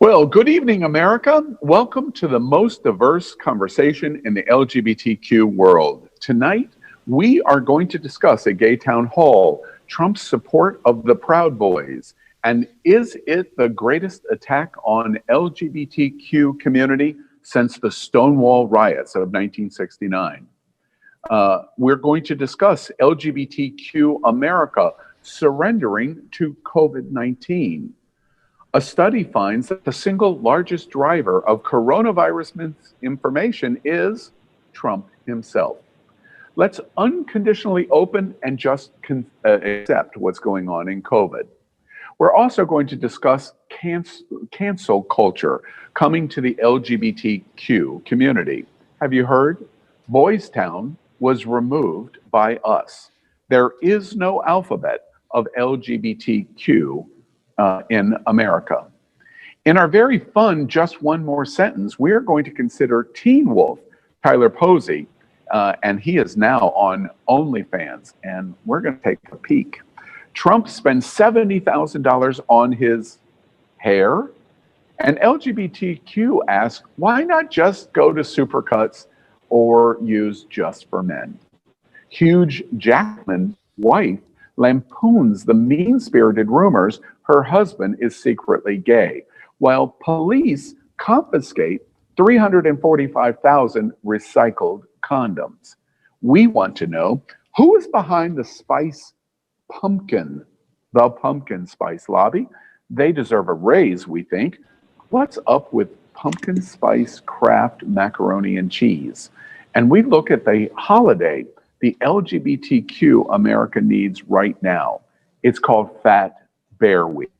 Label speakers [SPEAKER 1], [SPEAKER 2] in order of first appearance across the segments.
[SPEAKER 1] Well, good evening, America. Welcome to the most diverse conversation in the LGBTQ world. Tonight, we are going to discuss at Gay Town Hall Trump's support of the Proud Boys. And is it the greatest attack on LGBTQ community since the Stonewall riots of 1969? We're going to discuss LGBTQ America surrendering to COVID-19. A study finds that the single largest driver of coronavirus misinformation is Trump himself. Let's unconditionally open and just accept what's going on in COVID. We're also going to discuss cancel culture coming to the LGBTQ community. Have you heard? Boys Town was removed by us. There is no alphabet of LGBTQ in America. In our very fun Just One More Sentence, we're going to consider Teen Wolf, Tyler Posey, and he is now on OnlyFans, and we're going to take a peek. Trump spends $70,000 on his hair, and LGBTQ asks, why not just go to Supercuts or use Just for Men? Hugh Jackman's wife lampoons the mean-spirited rumors her husband is secretly gay, while police confiscate 345,000 recycled condoms. We want to know who is behind the pumpkin spice lobby. They deserve a raise, we think. What's up with pumpkin spice craft macaroni and cheese? And we look at the holiday the LGBTQ America needs right now. It's called Fat Bear Week,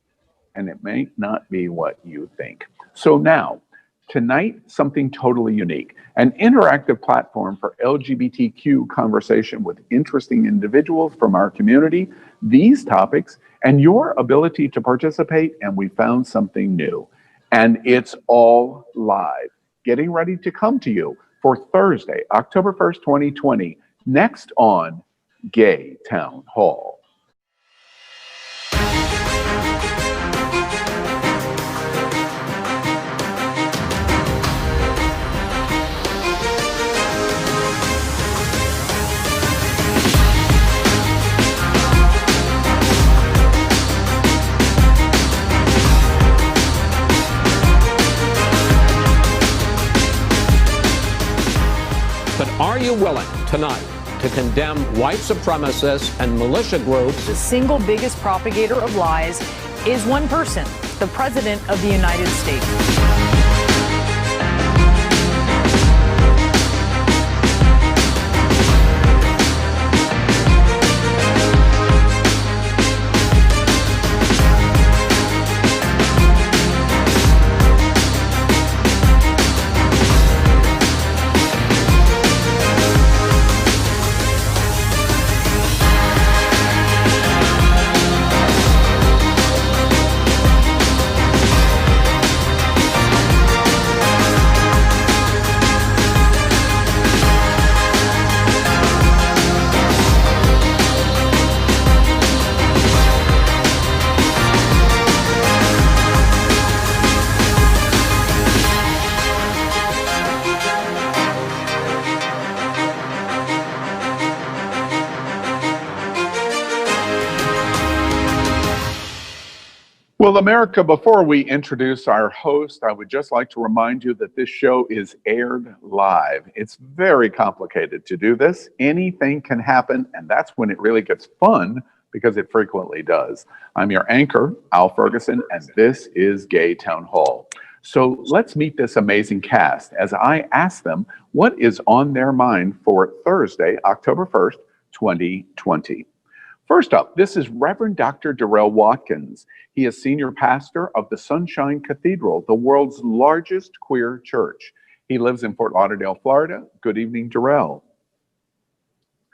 [SPEAKER 1] and it may not be what you think. So now, tonight, something totally unique, an interactive platform for LGBTQ conversation with interesting individuals from our community, these topics, and your ability to participate, and we found something new. And it's all live, getting ready to come to you for Thursday, October 1st, 2020, next on Gay Town Hall.
[SPEAKER 2] But are you willing tonight to condemn white supremacists and militia groups?
[SPEAKER 3] The single biggest propagator of lies is one person, the President of the United States.
[SPEAKER 1] Well, America, before we introduce our host, I would just like to remind you that this show is aired live. It's very complicated to do this. Anything can happen, and that's when it really gets fun, because it frequently does. I'm your anchor, Al Ferguson, and this is Gay Town Hall. So let's meet this amazing cast as I ask them what is on their mind for Thursday, October 1st, 2020. First up, this is Reverend Dr. Darrell Watkins. He is senior pastor of the Sunshine Cathedral, the world's largest queer church. He lives in Fort Lauderdale, Florida. Good evening, Darrell.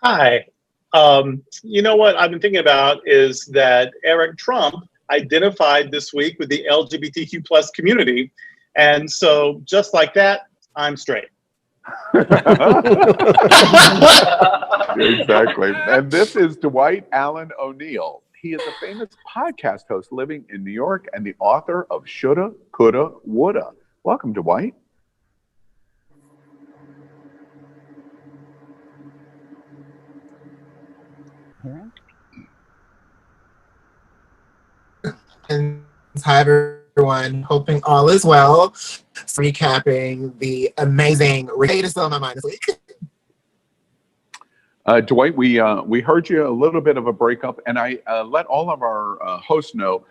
[SPEAKER 4] Hi. You know what I've been thinking about is that Eric Trump identified this week with the LGBTQ plus community. And so just like that, I'm straight.
[SPEAKER 1] Exactly. And this is Dwight Allen O'Neill. He is a famous podcast host living in New York and the author of Shoulda, Coulda, Woulda. Welcome, Dwight.
[SPEAKER 5] And hi, everyone. Hoping all is well. Recapping the amazing Rita still on my mind this week.
[SPEAKER 1] Dwight, we heard you a little bit of a breakup, and I let all of our hosts know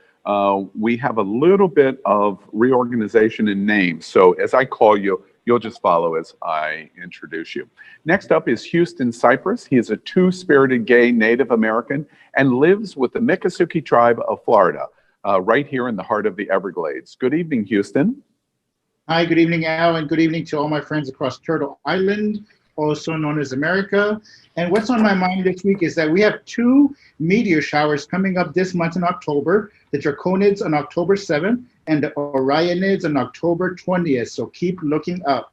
[SPEAKER 1] we have a little bit of reorganization in names. So as I call you, you'll just follow as I introduce you. Next up is Houston Cypress. He is a two-spirited gay Native American and lives with the Miccosukee tribe of Florida, right here in the heart of the Everglades. Good evening, Houston.
[SPEAKER 6] Hi, good evening, Al, and good evening to all my friends across Turtle Island, also known as America. And what's on my mind this week is that we have two meteor showers coming up this month in October, the Draconids on October 7th and the Orionids on October 20th. So keep looking up.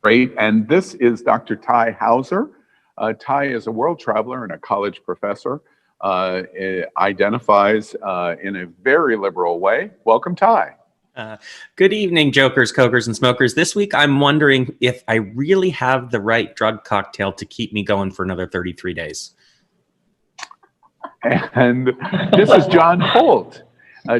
[SPEAKER 1] Great. And this is Dr. Ty Hauser. Ty is a world traveler and a college professor, identifies in a very liberal way. Welcome, Ty.
[SPEAKER 7] Good evening, jokers, cokers, and smokers. This week, I'm wondering if I really have the right drug cocktail to keep me going for another 33 days.
[SPEAKER 1] And this is John Holt.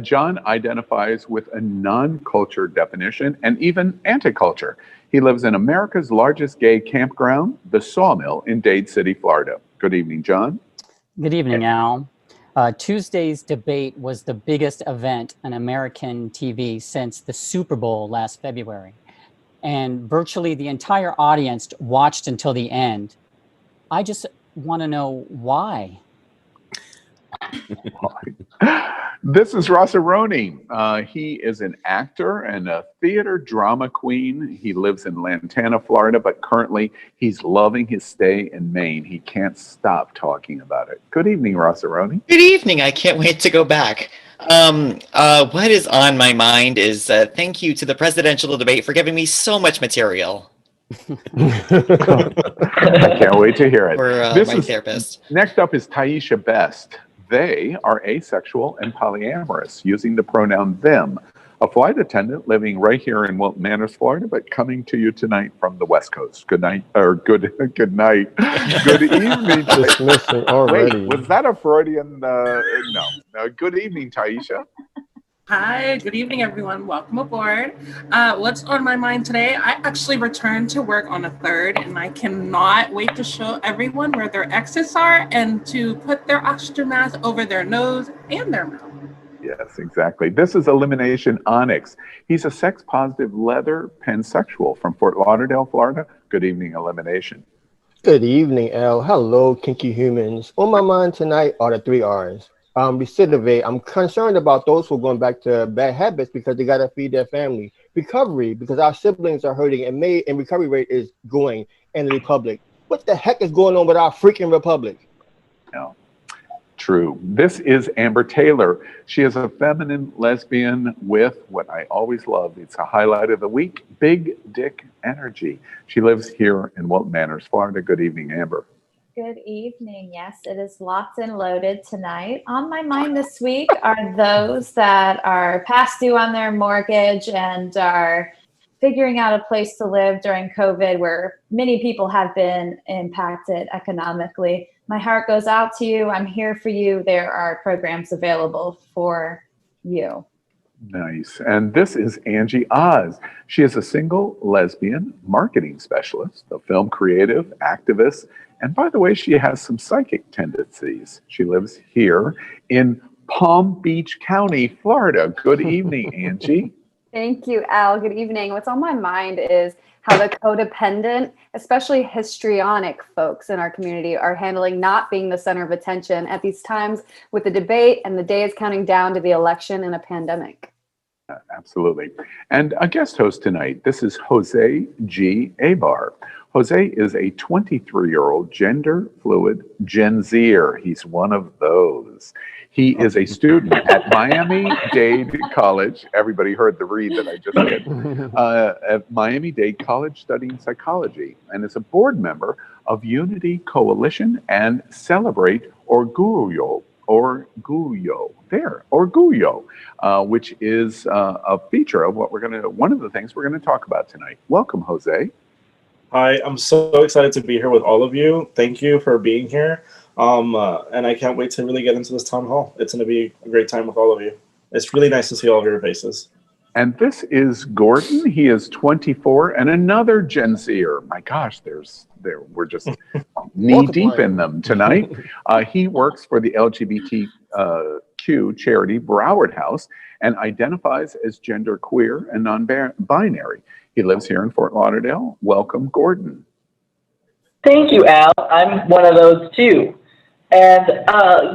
[SPEAKER 1] John identifies with a non-culture definition and even anti-culture. He lives in America's largest gay campground, the Sawmill in Dade City, Florida. Good evening, John.
[SPEAKER 8] Good evening, Al. Tuesday's debate was the biggest event on American TV since the Super Bowl last February. And virtually the entire audience watched until the end. I just want to know why.
[SPEAKER 1] This is Rossaroni. He is an actor and a theater drama queen. He lives in Lantana, Florida, but currently he's loving his stay in Maine. He can't stop talking about it. Good evening, Rossaroni.
[SPEAKER 9] Good evening. I can't wait to go back. What is on my mind is thank you to the presidential debate for giving me so much material.
[SPEAKER 1] I can't wait to hear it.
[SPEAKER 9] For my therapist.
[SPEAKER 1] Next up is Taisha Best. They are asexual and polyamorous, using the pronoun them. A flight attendant living right here in Wilton Manors, Florida, but coming to you tonight from the West Coast. Good night, or good night. Good evening.
[SPEAKER 10] Dismissing already.
[SPEAKER 1] Wait, was that a Freudian? No. Good evening, Taisha.
[SPEAKER 11] Hi, good evening, everyone. Welcome aboard. What's on my mind today? I actually returned to work on the 3rd, and I cannot wait to show everyone where their exits are and to put their oxygen mask over their nose and their mouth.
[SPEAKER 1] Yes, exactly. This is Elimination Onyx. He's a sex-positive leather pansexual from Fort Lauderdale, Florida. Good evening, Elimination.
[SPEAKER 10] Good evening, Al. Hello, kinky humans. On my mind tonight are the 3 R's. Recidivate. I'm concerned about those who are going back to bad habits because they got to feed their family. Recovery, because our siblings are hurting and recovery rate is going in the republic. What the heck is going on with our freaking republic?
[SPEAKER 1] No. True. This is Amber Taylor. She is a feminine lesbian with what I always love. It's a highlight of the week, big dick energy. She lives here in Wilton Manors, Florida. Good evening, Amber.
[SPEAKER 12] Good evening. Yes, it is locked and loaded tonight. On my mind this week are those that are past due on their mortgage and are figuring out a place to live during COVID, where many people have been impacted economically. My heart goes out to you. I'm here for you. There are programs available for you.
[SPEAKER 1] Nice. And this is Angie Oz. She is a single lesbian marketing specialist, a film creative, activist, and by the way, she has some psychic tendencies. She lives here in Palm Beach County, Florida. Good evening, Angie.
[SPEAKER 13] Thank you, Al. Good evening. What's on my mind is how the codependent, especially histrionic folks in our community, are handling not being the center of attention at these times with the debate and the day is counting down to the election and a pandemic.
[SPEAKER 1] Absolutely. And a guest host tonight, this is Jose G. Abar. Jose is a 23-year-old gender fluid Gen Zer. He's one of those. He is a student at Miami-Dade College. Everybody heard the read that I just did. At Miami-Dade College studying psychology, and is a board member of Unity Coalition and Celebrate Orgullo, which is a feature of one of the things we're going to talk about tonight. Welcome, Jose.
[SPEAKER 14] Hi, I'm so excited to be here with all of you. Thank you for being here. And I can't wait to really get into this town hall. It's going to be a great time with all of you. It's really nice to see all of your faces.
[SPEAKER 1] And this is Gordon. He is 24 and another Gen Zer. My gosh, we're just knee deep in them tonight. He works for the LGBTQ charity Broward House and identifies as genderqueer and non-binary. He lives here in Fort Lauderdale. Welcome, Gordon.
[SPEAKER 15] Thank you, Al. I'm one of those too. And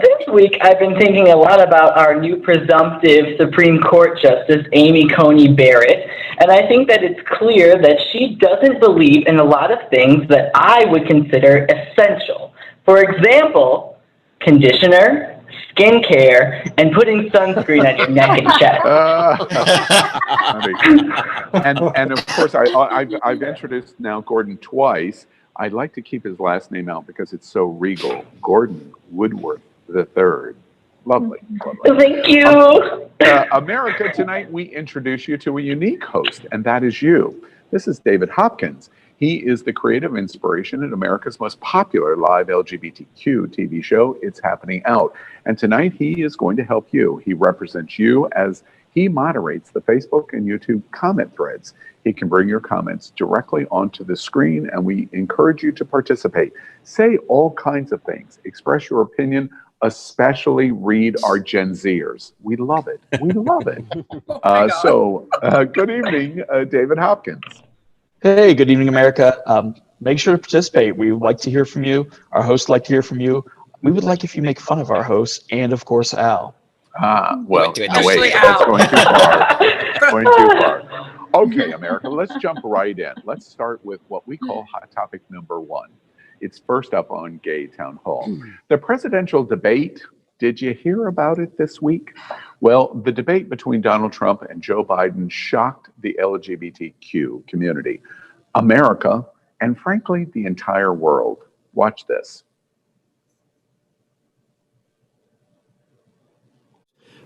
[SPEAKER 15] this week, I've been thinking a lot about our new presumptive Supreme Court Justice, Amy Coney Barrett. And I think that it's clear that she doesn't believe in a lot of things that I would consider essential. For example, conditioner, skincare, and putting sunscreen on your neck and chest.
[SPEAKER 1] And of course, I've introduced now Gordon twice. I'd like to keep his last name out because it's so regal. Gordon Woodworth III. Lovely.
[SPEAKER 15] Thank you.
[SPEAKER 1] America, tonight we introduce you to a unique host, and that is you. This is David Hopkins. He is the creative inspiration at America's most popular live LGBTQ TV show, It's Happening Out. And tonight he is going to help you. He represents you as he moderates the Facebook and YouTube comment threads. He can bring your comments directly onto the screen, and we encourage you to participate. Say all kinds of things. Express your opinion, especially read our Gen Zers. We love it. We love it. Good evening, David Hopkins.
[SPEAKER 16] Hey, good evening, America. Make sure to participate. We would like to hear from you. Our hosts like to hear from you. We would like if you make fun of our hosts and, of course, Al.
[SPEAKER 1] Well, no, wait, that's going too far. Going too far. Okay, America, let's jump right in. Let's start with what we call hot topic number one. It's first up on Gay Town Hall. The presidential debate. Did you hear about it this week? Well, the debate between Donald Trump and Joe Biden shocked the LGBTQ community, America, and frankly, the entire world. Watch this.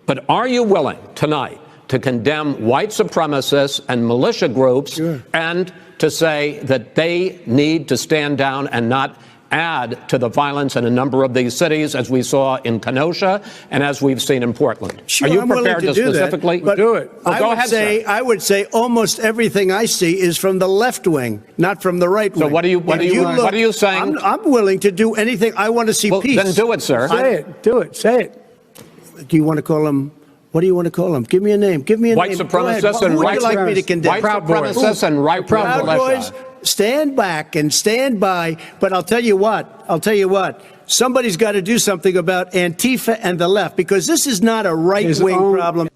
[SPEAKER 2] But are you willing tonight to condemn white supremacists and militia groups and to say that they need to stand down and not add to the violence in a number of these cities, as we saw in Kenosha and as we've seen in Portland?
[SPEAKER 17] Sure,
[SPEAKER 2] are you
[SPEAKER 17] I'm
[SPEAKER 2] prepared
[SPEAKER 17] willing
[SPEAKER 2] to
[SPEAKER 17] do
[SPEAKER 2] specifically
[SPEAKER 17] that,
[SPEAKER 2] do it? Well, go ahead, sir.
[SPEAKER 17] I would say almost everything I see is from the left wing, not from the right wing.
[SPEAKER 2] So what are you saying?
[SPEAKER 17] I'm willing to do anything. I want to see peace.
[SPEAKER 2] Then do it, sir.
[SPEAKER 17] Say it. Do it. Say it. Do you want to call them? What do you want to call them? Give me a name. Give me a
[SPEAKER 2] white
[SPEAKER 17] name.
[SPEAKER 2] Supremacists and
[SPEAKER 17] white like me to condemn?
[SPEAKER 2] White supremacists and right
[SPEAKER 17] Proud Boys. Stand back and stand by. But I'll tell you what. Somebody's got to do something about Antifa and the left, because this is not a right-wing problem.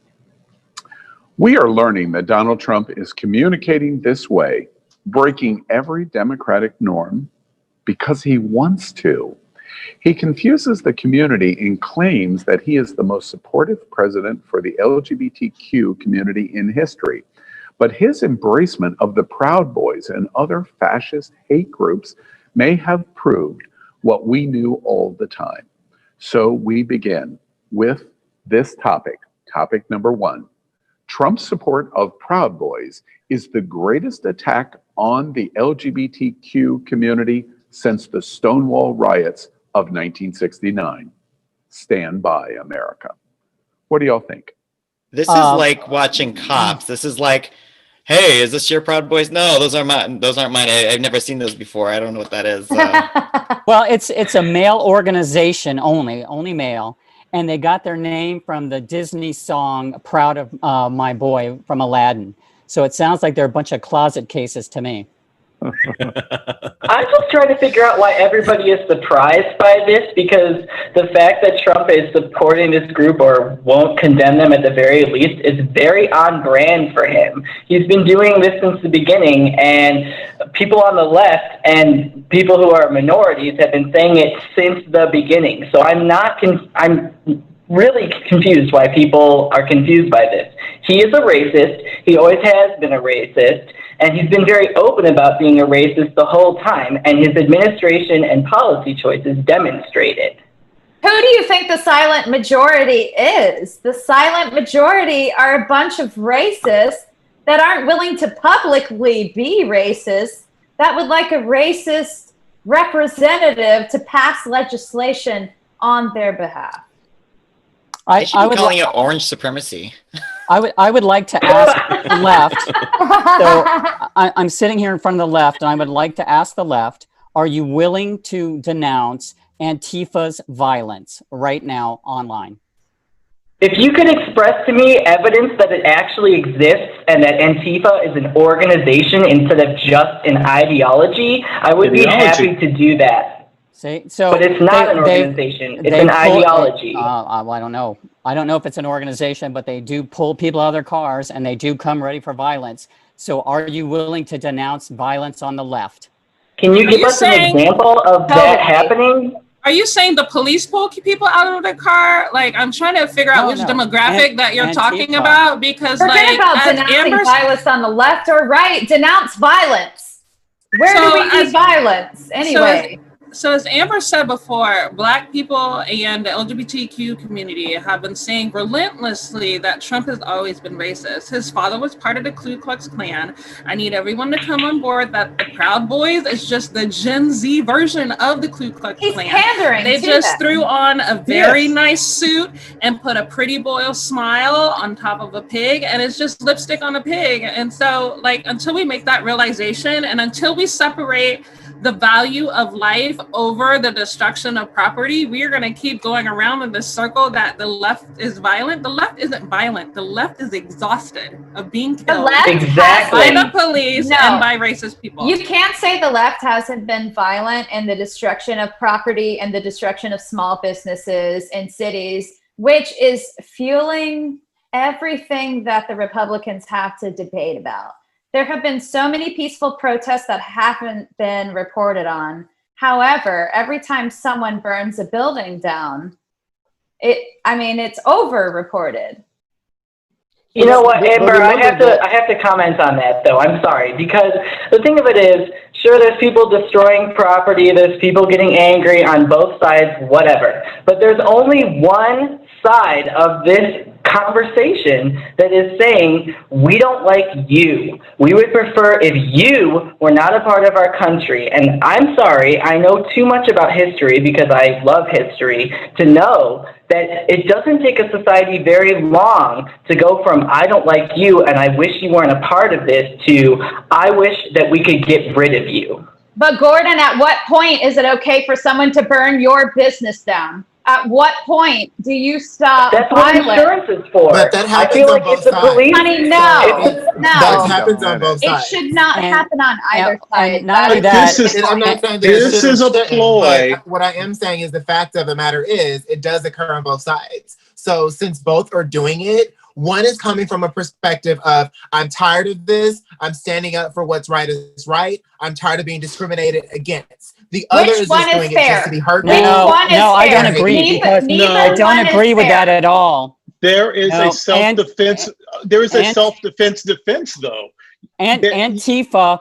[SPEAKER 1] We are learning that Donald Trump is communicating this way, breaking every democratic norm because he wants to. He confuses the community and claims that he is the most supportive president for the LGBTQ community in history. But his embracement of the Proud Boys and other fascist hate groups may have proved what we knew all the time. So we begin with this topic, topic number one. Trump's support of Proud Boys is the greatest attack on the LGBTQ community since the Stonewall riots of 1969. Stand by, America. What do y'all think?
[SPEAKER 9] This is like watching Cops. This is like, hey, is this your Proud Boys? No, those aren't mine. I've never seen those before. I don't know what that is.
[SPEAKER 8] Well, it's a male organization only male. And they got their name from the Disney song, Proud of My Boy from Aladdin. So it sounds like they're a bunch of closet cases to me.
[SPEAKER 15] I'm just trying to figure out why everybody is surprised by this, because the fact that Trump is supporting this group or won't condemn them at the very least is very on brand for him. He's been doing this since the beginning, and people on the left and people who are minorities have been saying it since the beginning. So I'm really confused why people are confused by this. He is a racist. He always has been a racist. And he's been very open about being a racist the whole time, and his administration and policy choices demonstrate it.
[SPEAKER 12] Who do you think the silent majority is? The silent majority are a bunch of racists that aren't willing to publicly be racist, that would like a racist representative to pass legislation on their behalf.
[SPEAKER 9] I should be calling it orange supremacy.
[SPEAKER 8] I would like to ask the left. So I'm sitting here in front of the left, and I would like to ask the left, are you willing to denounce Antifa's violence right now online?
[SPEAKER 15] If you could express to me evidence that it actually exists and that Antifa is an organization instead of just an ideology, I would be happy to do that.
[SPEAKER 8] See, so
[SPEAKER 15] but it's not an organization; it's an ideology.
[SPEAKER 8] Well, I don't know. I don't know if it's an organization, but they do pull people out of their cars and they do come ready for violence. So, are you willing to denounce violence on the left?
[SPEAKER 15] Can you give us an example of that happening?
[SPEAKER 11] Are you saying the police pull people out of the car? Like, I'm trying to figure out which demographic that you're talking about, because
[SPEAKER 12] forget about denouncing violence on the left or right. Denounce violence. Where do we need violence anyway?
[SPEAKER 11] So as Amber said before, Black people and the LGBTQ community have been saying relentlessly that Trump has always been racist. His father was part of the Ku Klux Klan. I need everyone to come on board that the Proud Boys is just the Gen Z version of the Ku Klux Klan.
[SPEAKER 12] Pandering
[SPEAKER 11] they
[SPEAKER 12] to
[SPEAKER 11] just
[SPEAKER 12] that.
[SPEAKER 11] threw on a very nice suit and put a pretty boy smile on top of a pig, and it's just lipstick on a pig. And so, like, until we make that realization and until we separate the value of life over the destruction of property, we are going to keep going around in this circle that the left is violent. The left isn't violent. The left is exhausted of being killed by the police and by racist people.
[SPEAKER 12] You can't say the left hasn't been violent in the destruction of property and the destruction of small businesses in cities, which is fueling everything that the Republicans have to debate about. There have been so many peaceful protests that haven't been reported on. However, every time someone burns a building down, it's over-reported.
[SPEAKER 15] You know what, Amber, I have to comment on that, though. I'm sorry, because the thing of it is, sure, there's people destroying property, there's people getting angry on both sides, whatever. But there's only one side of this conversation that is saying, we don't like you. We would prefer if you were not a part of our country. And I'm sorry, I know too much about history because I love history to know that it doesn't take a society very long to go from I don't like you and I wish you weren't a part of this to I wish that we could get rid of you.
[SPEAKER 12] But Gordon, at what point is it okay for someone to burn your business down? At what point do you stop
[SPEAKER 15] That's
[SPEAKER 12] violence?
[SPEAKER 15] what insurance is for.
[SPEAKER 5] But that happens
[SPEAKER 15] I feel
[SPEAKER 5] on
[SPEAKER 15] like
[SPEAKER 5] both
[SPEAKER 15] it's the
[SPEAKER 5] sides.
[SPEAKER 15] police.
[SPEAKER 12] Honey, no.
[SPEAKER 5] That happens on both
[SPEAKER 12] It
[SPEAKER 5] sides.
[SPEAKER 12] should not happen on either side.
[SPEAKER 8] not only that,
[SPEAKER 5] I'm not saying that
[SPEAKER 4] this is a ploy.
[SPEAKER 5] But what I am saying is the fact of the matter is it does occur on both sides. So since both are doing it, one is coming from a perspective of, I'm tired of this. I'm standing up for what's right is right. I'm tired of being discriminated against. The other is just doing it just to be hurtful.
[SPEAKER 8] No, I don't agree because I don't agree with that at all.
[SPEAKER 4] There is a self-defense. There is a self-defense defense, though.
[SPEAKER 8] And Antifa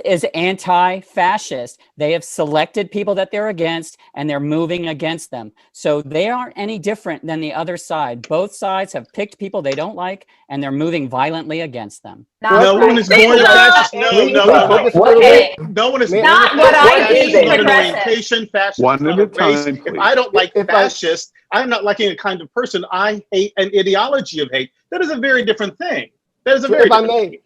[SPEAKER 8] is anti-fascist. They have selected people that they're against, and they're moving against them. So they aren't any different than the other side. Both sides have picked people they don't like, and they're moving violently against them.
[SPEAKER 4] No one is born a fascist. No one is
[SPEAKER 12] not what I think.
[SPEAKER 4] Orientation, fascist.
[SPEAKER 1] One at a time,
[SPEAKER 4] if I don't like fascists, I'm not liking a kind of person. I hate an ideology of hate. That is a very different thing. That is a very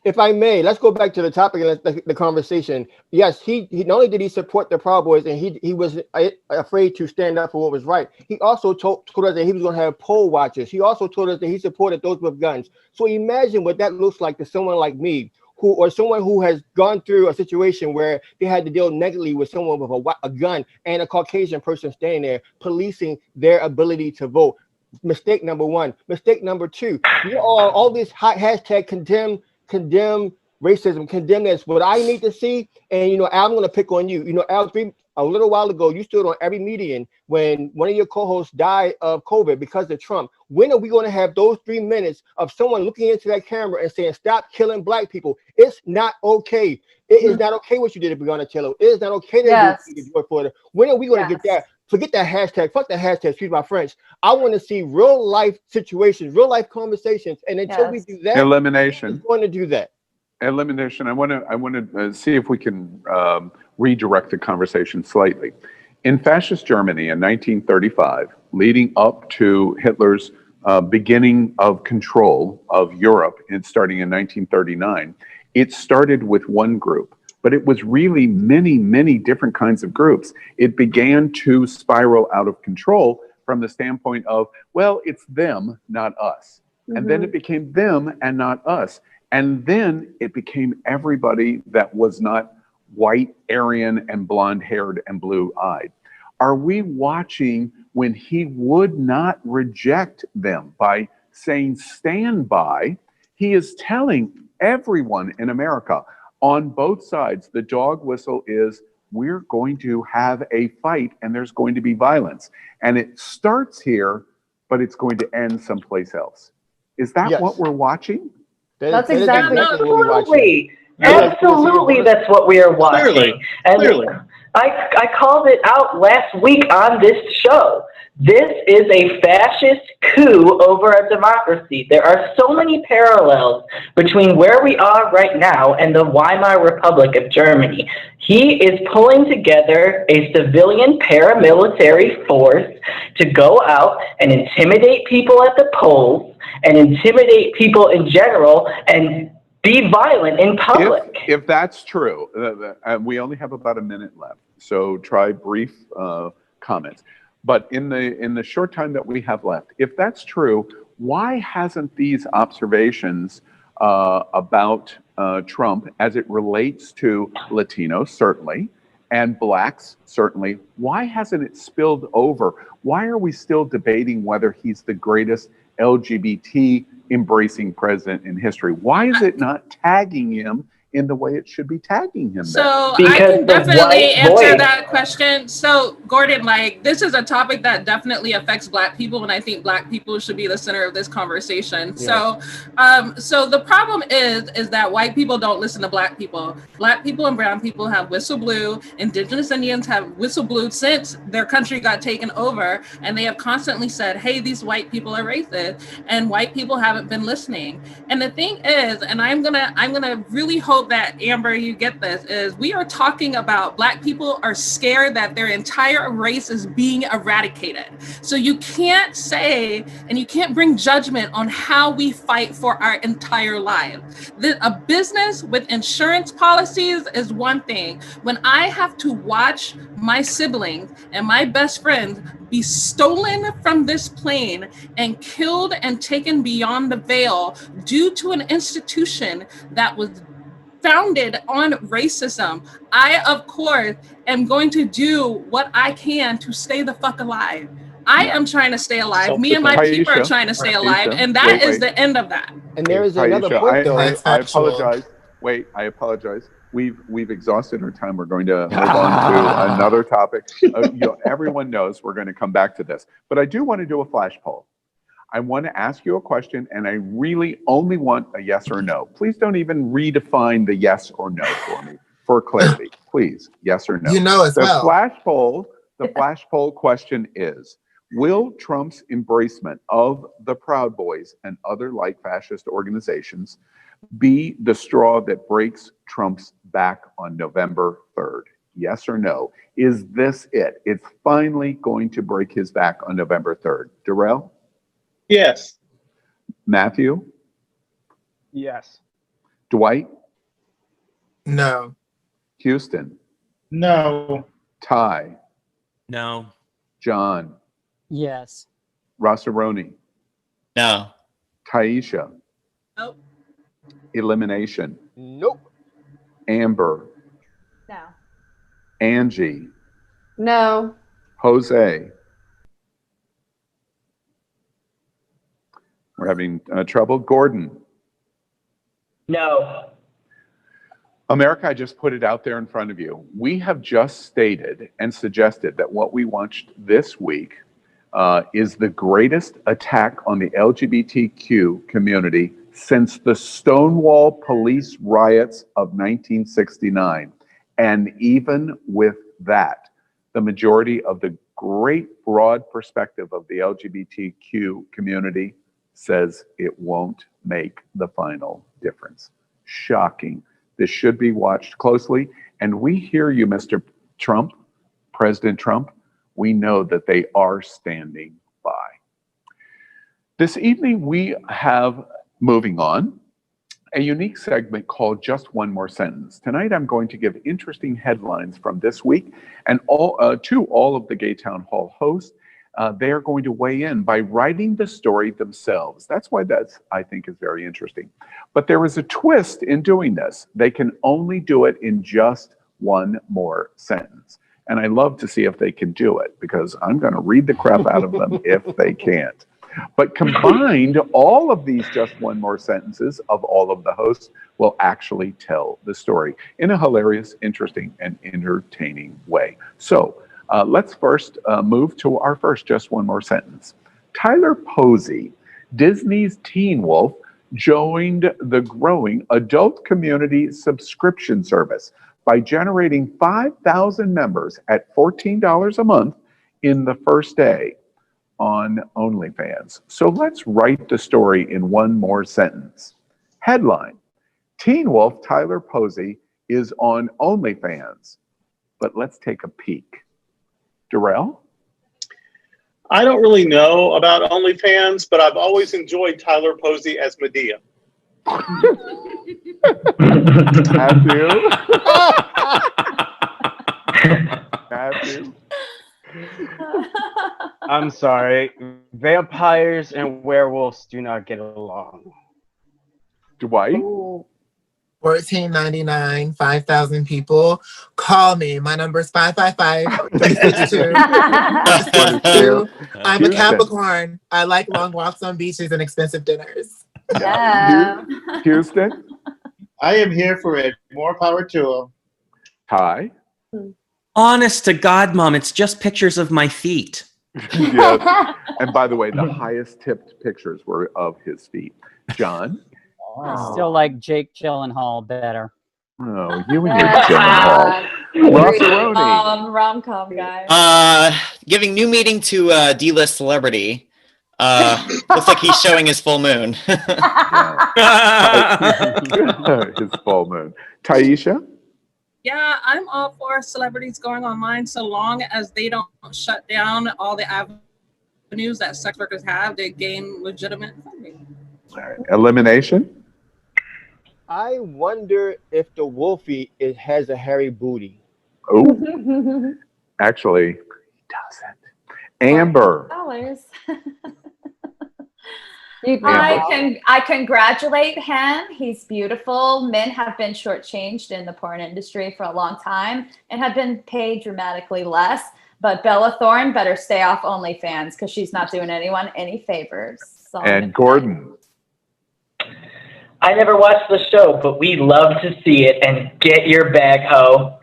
[SPEAKER 10] if I may, let's go back to the topic and the conversation. Yes, he not only did he support the Proud Boys and he was afraid to stand up for what was right. He also told us that he was going to have poll watchers. He also told us that he supported those with guns. So imagine what that looks like to someone like me, or someone who has gone through a situation where they had to deal negatively with someone with a gun and a Caucasian person standing there policing their ability to vote. Mistake number one. Mistake number two. All this hot hashtag condemn racism, condemn this. What I need to see, and Al, I'm going to pick on you. Al, A little while ago, you stood on every median when one of your co-hosts died of COVID because of Trump. When are we going to have those 3 minutes of someone looking into that camera and saying, stop killing black people? It's not okay. It is not okay what you did to Breonna Taylor. It is not okay to do to George Floyd. When are we going to get that? Forget that hashtag. Fuck that hashtag. Excuse my French. I want to see real life situations, real life conversations. And until we do that,
[SPEAKER 1] elimination.
[SPEAKER 10] Going to do that.
[SPEAKER 1] Elimination. I want to see if we can redirect the conversation slightly. In fascist Germany in 1935, leading up to Hitler's beginning of control of Europe, and starting in 1939, it started with one group, but it was really many, many different kinds of groups. It began to spiral out of control from the standpoint of, well, it's them, not us. And then it became them and not us. And then it became everybody that was not white, Aryan, and blonde-haired and blue-eyed. Are we watching when he would not reject them by saying, stand by? He is telling everyone in America on both sides, the dog whistle is, we're going to have a fight and there's going to be violence. And it starts here, but it's going to end someplace else. Is that what we're watching?
[SPEAKER 15] That's exactly what we're watching. Absolutely, that's what we are watching.
[SPEAKER 4] Clearly.
[SPEAKER 15] I called it out last week on this show. This is a fascist coup over a democracy. There are so many parallels between where we are right now and the Weimar Republic of Germany. He is pulling together a civilian paramilitary force to go out and intimidate people at the polls and intimidate people in general and be violent in public.
[SPEAKER 1] If that's true, we only have about a minute left, so try brief comments. But in the short time that we have left, if that's true, why hasn't these observations about Trump as it relates to Latinos, certainly, and blacks, certainly, why hasn't it spilled over? Why are we still debating whether he's the greatest LGBT embracing president in history? Why is it not tagging him in the way it should be tagging him?
[SPEAKER 11] So I can definitely answer that question. So Gordon, like, this is a topic that definitely affects Black people, and I think Black people should be the center of this conversation.
[SPEAKER 18] Yeah.
[SPEAKER 11] So the problem is that white people don't listen to Black people. Black people and brown people have whistle blew. Indigenous Indians have whistle blew since their country got taken over, and they have constantly said, hey, these white people are racist, and white people haven't been listening. And the thing is, and I'm gonna really hope that, Amber, you get this, is we are talking about Black people are scared that their entire race is being eradicated. So you can't say, and you can't bring judgment on how we fight for our entire lives. A business with insurance policies is one thing. When I have to watch my siblings and my best friends be stolen from this plane and killed and taken beyond the veil due to an institution that was founded on racism, I, of course, am going to do what I can to stay the fuck alive. I am trying to stay alive. Me and my people are trying to stay alive, and that is the end of that.
[SPEAKER 10] And there is another point, though.
[SPEAKER 1] I apologize. Wait, I apologize. We've exhausted our time. We're going to move on to another topic. Everyone knows we're going to come back to this, but I do want to do a flash poll. I want to ask you a question, and I really only want a yes or no. Please don't even redefine the yes or no for me, for clarity. Please, yes or no.
[SPEAKER 5] You know as well.
[SPEAKER 1] The flash poll question is, will Trump's embracement of the Proud Boys and other like fascist organizations be the straw that breaks Trump's back on November 3rd? Yes or no? Is this it? It's finally going to break his back on November 3rd. Darrell?
[SPEAKER 4] Yes.
[SPEAKER 1] Matthew?
[SPEAKER 18] Yes.
[SPEAKER 1] Dwight?
[SPEAKER 5] No.
[SPEAKER 1] Houston?
[SPEAKER 6] No.
[SPEAKER 1] Ty?
[SPEAKER 7] No.
[SPEAKER 1] John?
[SPEAKER 8] Yes.
[SPEAKER 1] Rossaroni?
[SPEAKER 9] No.
[SPEAKER 1] Taisha?
[SPEAKER 11] Nope.
[SPEAKER 1] Elimination?
[SPEAKER 10] Nope.
[SPEAKER 1] Amber?
[SPEAKER 12] No.
[SPEAKER 1] Angie?
[SPEAKER 13] No.
[SPEAKER 1] Jose? We're having trouble. Gordon?
[SPEAKER 15] No.
[SPEAKER 1] America, I just put it out there in front of you. We have just stated and suggested that what we watched this week is the greatest attack on the LGBTQ community since the Stonewall police riots of 1969. And even with that, the majority of the great broad perspective of the LGBTQ community says it won't make the final difference. Shocking. This should be watched closely. And we hear you, Mr. Trump, President Trump. We know that they are standing by. This evening, we have, moving on, a unique segment called Just One More Sentence. Tonight, I'm going to give interesting headlines from this week and to all of the Gay Town Hall hosts. They are going to weigh in by writing the story themselves. That's why I think, is very interesting. But there is a twist in doing this. They can only do it in just one more sentence. And I love to see if they can do it, because I'm going to read the crap out of them if they can't. But combined, all of these just one more sentences of all of the hosts will actually tell the story in a hilarious, interesting, and entertaining way. So let's first move to our first just one more sentence. Tyler Posey, Disney's Teen Wolf, joined the growing adult community subscription service by generating 5,000 members at $14 a month in the first day on OnlyFans. So let's write the story in one more sentence. Headline: Teen Wolf Tyler Posey is on OnlyFans. But let's take a peek. Darrell?
[SPEAKER 4] I don't really know about OnlyFans, but I've always enjoyed Tyler Posey as Medea.
[SPEAKER 1] Matthew? Matthew?
[SPEAKER 18] I'm sorry. Vampires and werewolves do not get along.
[SPEAKER 1] Dwight?
[SPEAKER 5] $14.99, 5,000 people. Call me. My number is 555-362. I'm a Capricorn. I like long walks on beaches and expensive dinners.
[SPEAKER 12] Yeah.
[SPEAKER 1] Houston?
[SPEAKER 6] I am here for it. More power to him.
[SPEAKER 1] Ty?
[SPEAKER 7] Honest to God, Mom, it's just pictures of my feet.
[SPEAKER 1] Yes. And by the way, the highest tipped pictures were of his feet. John?
[SPEAKER 8] I still like Jake Gyllenhaal better.
[SPEAKER 1] Oh, you and your Gyllenhaal. Rossaroni.
[SPEAKER 12] Rom-com guy.
[SPEAKER 9] Giving new meaning to D-list celebrity. Looks like he's showing his full moon.
[SPEAKER 1] His full moon. Taisha?
[SPEAKER 11] Yeah, I'm all for celebrities going online so long as they don't shut down all the avenues that sex workers have to gain legitimate funding.
[SPEAKER 1] All right. Elimination?
[SPEAKER 10] I wonder if the Wolfie has a hairy booty.
[SPEAKER 1] Oh, actually, he doesn't. Amber.
[SPEAKER 12] I congratulate him. He's beautiful. Men have been shortchanged in the porn industry for a long time and have been paid dramatically less. But Bella Thorne better stay off OnlyFans because she's not doing anyone any favors.
[SPEAKER 1] And Gordon.
[SPEAKER 15] I never watched the show, but we love to see it. And get your bag, ho.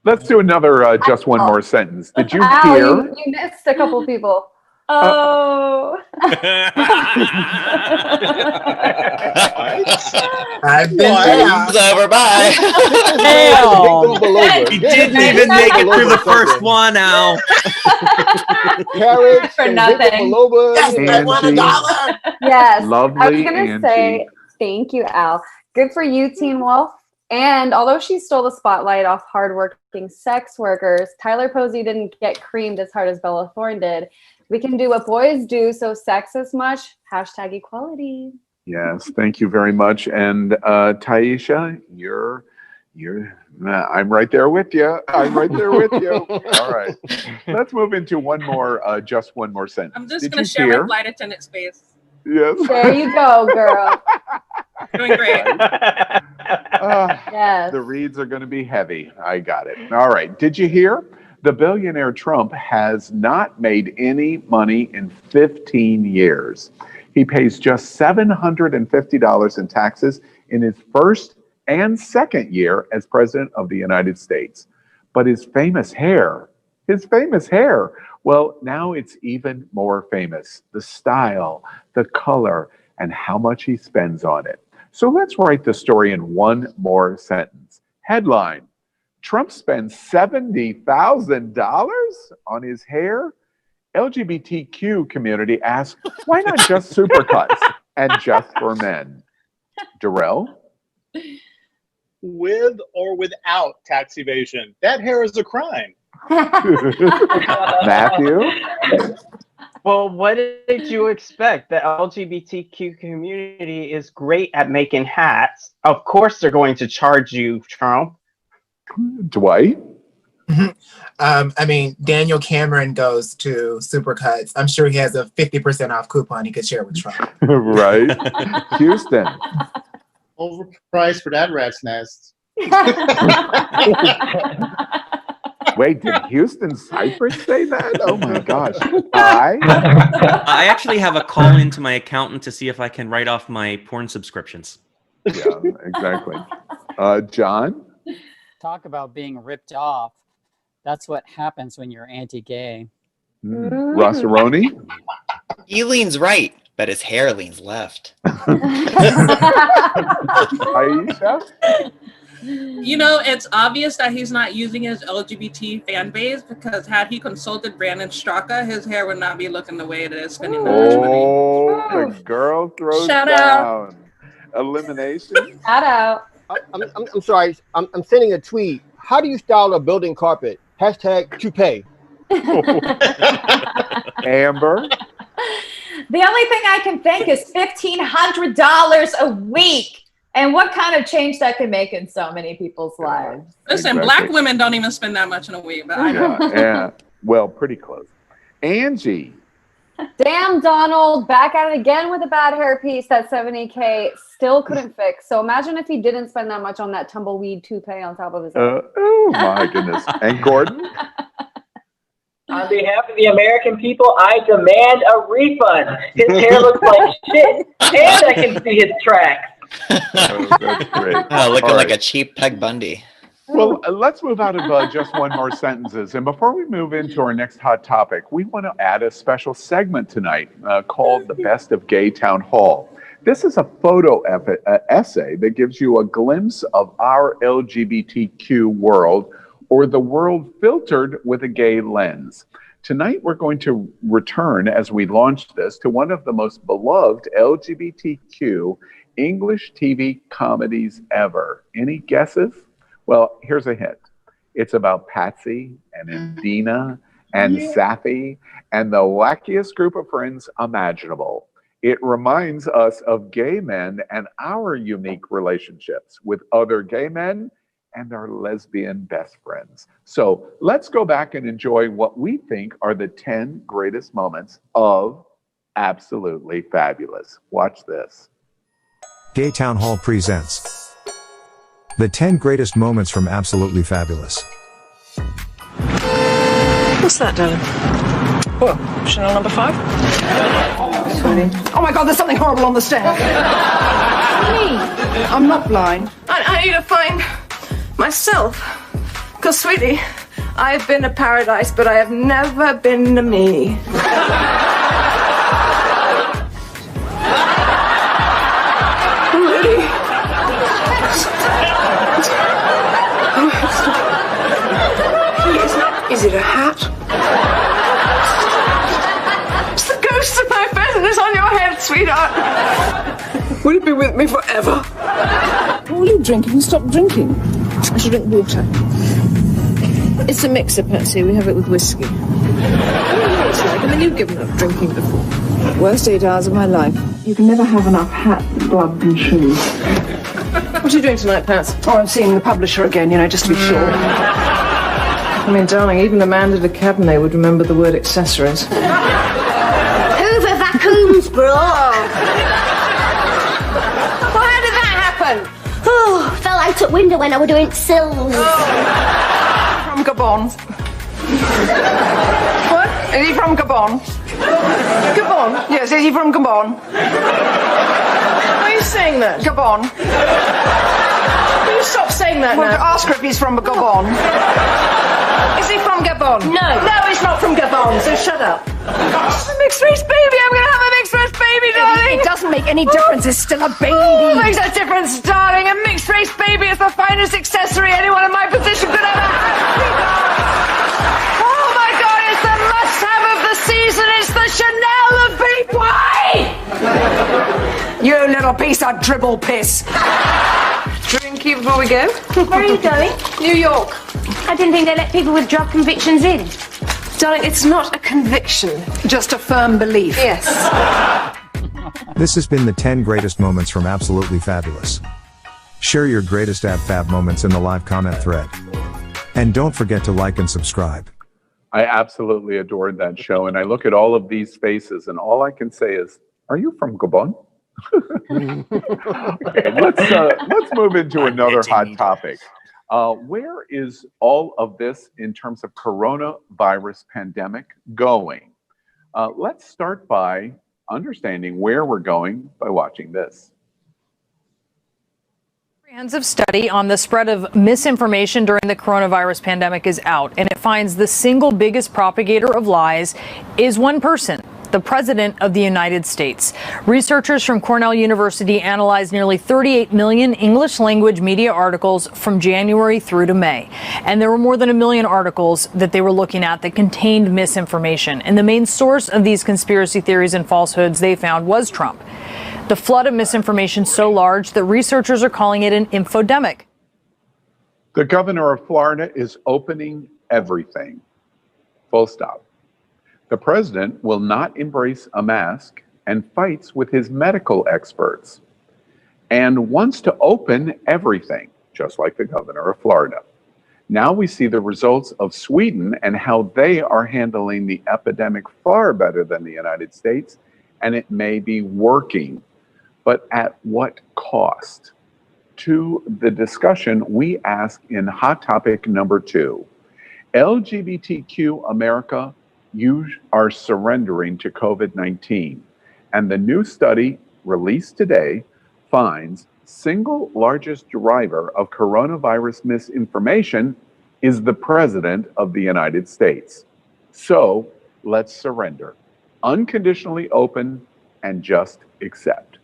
[SPEAKER 1] Let's do another just one more sentence. Did you
[SPEAKER 13] Ow,
[SPEAKER 1] hear?
[SPEAKER 13] you missed a couple people.
[SPEAKER 12] Oh.
[SPEAKER 5] I've been
[SPEAKER 9] It's over. Bye.
[SPEAKER 7] He didn't even make it through the first one, Al.
[SPEAKER 10] Carrots
[SPEAKER 12] For nothing.
[SPEAKER 5] Yes, I won $1.
[SPEAKER 13] Yes.
[SPEAKER 1] Lovely
[SPEAKER 13] I was going to
[SPEAKER 1] Angie.
[SPEAKER 13] say, thank you, Al. Good for you, Teen Wolf. And although she stole the spotlight off hardworking sex workers, Tyler Posey didn't get creamed as hard as Bella Thorne did. We can do what boys do, so sex as much. # equality.
[SPEAKER 1] Yes, thank you very much. And Taisha, I'm right there with you. I'm right there with you. All right. Let's move into one more, just one more sentence.
[SPEAKER 11] I'm just
[SPEAKER 1] Did
[SPEAKER 11] going
[SPEAKER 1] you
[SPEAKER 11] to share
[SPEAKER 1] hear?
[SPEAKER 11] my flight attendant space.
[SPEAKER 1] Yes.
[SPEAKER 13] There you go, girl.
[SPEAKER 11] Doing great.
[SPEAKER 13] Yes.
[SPEAKER 1] The reads are going to be heavy. I got it. All right. Did you hear? The billionaire Trump has not made any money in 15 years. He pays just $750 in taxes in his first and second year as President of the United States. But his famous hair, well, now it's even more famous. The style, the color, and how much he spends on it. So let's write the story in one more sentence. Headline: Trump spends $70,000 on his hair? LGBTQ community asks, why not just supercuts and just for men? Darrell?
[SPEAKER 4] With or without tax evasion, that hair is a crime.
[SPEAKER 1] Matthew?
[SPEAKER 18] Well, what did you expect? The LGBTQ community is great at making hats. Of course they're going to charge you, Trump.
[SPEAKER 1] Dwight?
[SPEAKER 5] I mean, Daniel Cameron goes to Supercuts. I'm sure he has a 50% off coupon he could share with Trump.
[SPEAKER 1] Right. Houston?
[SPEAKER 6] Overpriced for that rat's nest.
[SPEAKER 1] Wait, did Houston Cypress say that? Oh my gosh. I
[SPEAKER 7] actually have a call into my accountant to see if I can write off my porn subscriptions.
[SPEAKER 1] Yeah, exactly. John?
[SPEAKER 8] Talk about being ripped off. That's what happens when you're anti-gay.
[SPEAKER 1] Rossaroni?
[SPEAKER 9] He leans right, but his hair leans left.
[SPEAKER 1] Aisha?
[SPEAKER 11] You know, it's obvious that he's not using his LGBT fan base, because had he consulted Brandon Straka, his hair would not be looking the way it is, spending that much money.
[SPEAKER 1] Oh, the girl throws
[SPEAKER 11] Shout
[SPEAKER 1] down.
[SPEAKER 11] out.
[SPEAKER 1] Elimination?
[SPEAKER 13] Shout out.
[SPEAKER 10] I'm sorry. I'm sending a tweet. How do you style a building carpet? #toupee.
[SPEAKER 1] Amber?
[SPEAKER 12] The only thing I can think is $1,500 a week. And what kind of change that can make in so many people's lives.
[SPEAKER 11] Listen, Black women don't even spend that much in a week, but I know.
[SPEAKER 1] Yeah. Well, pretty close. Angie?
[SPEAKER 13] Damn, Donald, back at it again with a bad hairpiece that $70K still couldn't fix. So imagine if he didn't spend that much on that tumbleweed toupee on top of his head.
[SPEAKER 1] Oh my goodness. And Gordon?
[SPEAKER 15] On behalf of the American people, I demand a refund. His hair looks like shit, and I can see his tracks.
[SPEAKER 1] That's great.
[SPEAKER 9] Looking
[SPEAKER 1] All
[SPEAKER 9] like
[SPEAKER 1] right.
[SPEAKER 9] a cheap Peg Bundy.
[SPEAKER 1] Well, let's move out of just one more sentences. And before we move into our next hot topic, we want to add a special segment tonight called The Best of Gay Town Hall. This is a photo essay that gives you a glimpse of our LGBTQ world, or the world filtered with a gay lens. Tonight, we're going to return, as we launch this, to one of the most beloved LGBTQ English TV comedies ever. Any guesses? Well, here's a hint. It's about Patsy and Indina and Sappy and the wackiest group of friends imaginable. It reminds us of gay men and our unique relationships with other gay men and our lesbian best friends. So let's go back and enjoy what we think are the 10 greatest moments of Absolutely Fabulous. Watch this.
[SPEAKER 19] Gay Town Hall presents the 10 greatest moments from Absolutely Fabulous.
[SPEAKER 20] What's that, darling? What? Chanel number 5? Oh my God, there's something horrible on the stairs. I'm not blind. I need to find myself. Because, sweetie, I've been to paradise, but I have never been to me. Really? Is it a hat? It's the ghost of my business on your head, sweetheart. Will it be with me forever? What are you drinking? Stop drinking. I should drink water. It's a mixer, Patsy. We have it with whiskey. It's like, I mean, you've given up drinking before. Worst 8 hours of my life. You can never have enough hat, blood, and shoes. What are you doing tonight, Pats? Oh, I'm seeing the publisher again, you know, just to be sure. I mean, darling, even Amanda de Cabernet would remember the word accessories.
[SPEAKER 21] Hoover vacuums, bro.
[SPEAKER 20] Well, how did that happen?
[SPEAKER 21] Oh, fell out at window when I was doing sills.
[SPEAKER 20] From Gabon. What? Is he from Gabon? Gabon? Yes, is he from Gabon? Why are you saying that? Gabon. stop saying that now? Ask her if he's from Gabon. Is he from Gabon? No. No, he's not from Gabon, so shut up. It's a mixed race baby. I'm going to have a mixed race baby, darling. It doesn't make any difference. It's still a baby. Oh, it makes a difference, darling. A mixed race baby is the finest accessory anyone in my position could ever have. Oh, my God, it's the must-have of the season. It's the Chanel of people. You little piece of dribble piss. Drinky before we go.
[SPEAKER 21] Where are you going?
[SPEAKER 20] New York.
[SPEAKER 21] I didn't think they let people with drug convictions in.
[SPEAKER 20] Darling, it's not a conviction, just a firm belief. Yes.
[SPEAKER 19] This has been the 10 greatest moments from Absolutely Fabulous. Share your greatest AbFab moments in the live comment thread. And don't forget to like and subscribe.
[SPEAKER 1] I absolutely adored that show, and I look at all of these faces, and all I can say is, are you from Gabon? Okay, let's move into another hot topic. Where is all of this in terms of coronavirus pandemic going? Let's start by understanding where we're going by watching this.
[SPEAKER 3] Comprehensive study on the spread of misinformation during the coronavirus pandemic is out, and it finds the single biggest propagator of lies is one person, the President of the United States. Researchers from Cornell University analyzed nearly 38 million English language media articles from January through to May. And there were more than 1 million articles that they were looking at that contained misinformation. And the main source of these conspiracy theories and falsehoods they found was Trump. The flood of misinformation so large that researchers are calling it an infodemic.
[SPEAKER 1] The governor of Florida is opening everything. Full stop. The president will not embrace a mask and fights with his medical experts and wants to open everything, just like the governor of Florida. Now we see the results of Sweden and how they are handling the epidemic far better than the United States, and it may be working. But at what cost? To the discussion we ask in hot topic number 2. LGBTQ America, you are surrendering to COVID-19. And the new study released today finds single largest driver of coronavirus misinformation is the President of the United States. So let's surrender, unconditionally open, and just accept.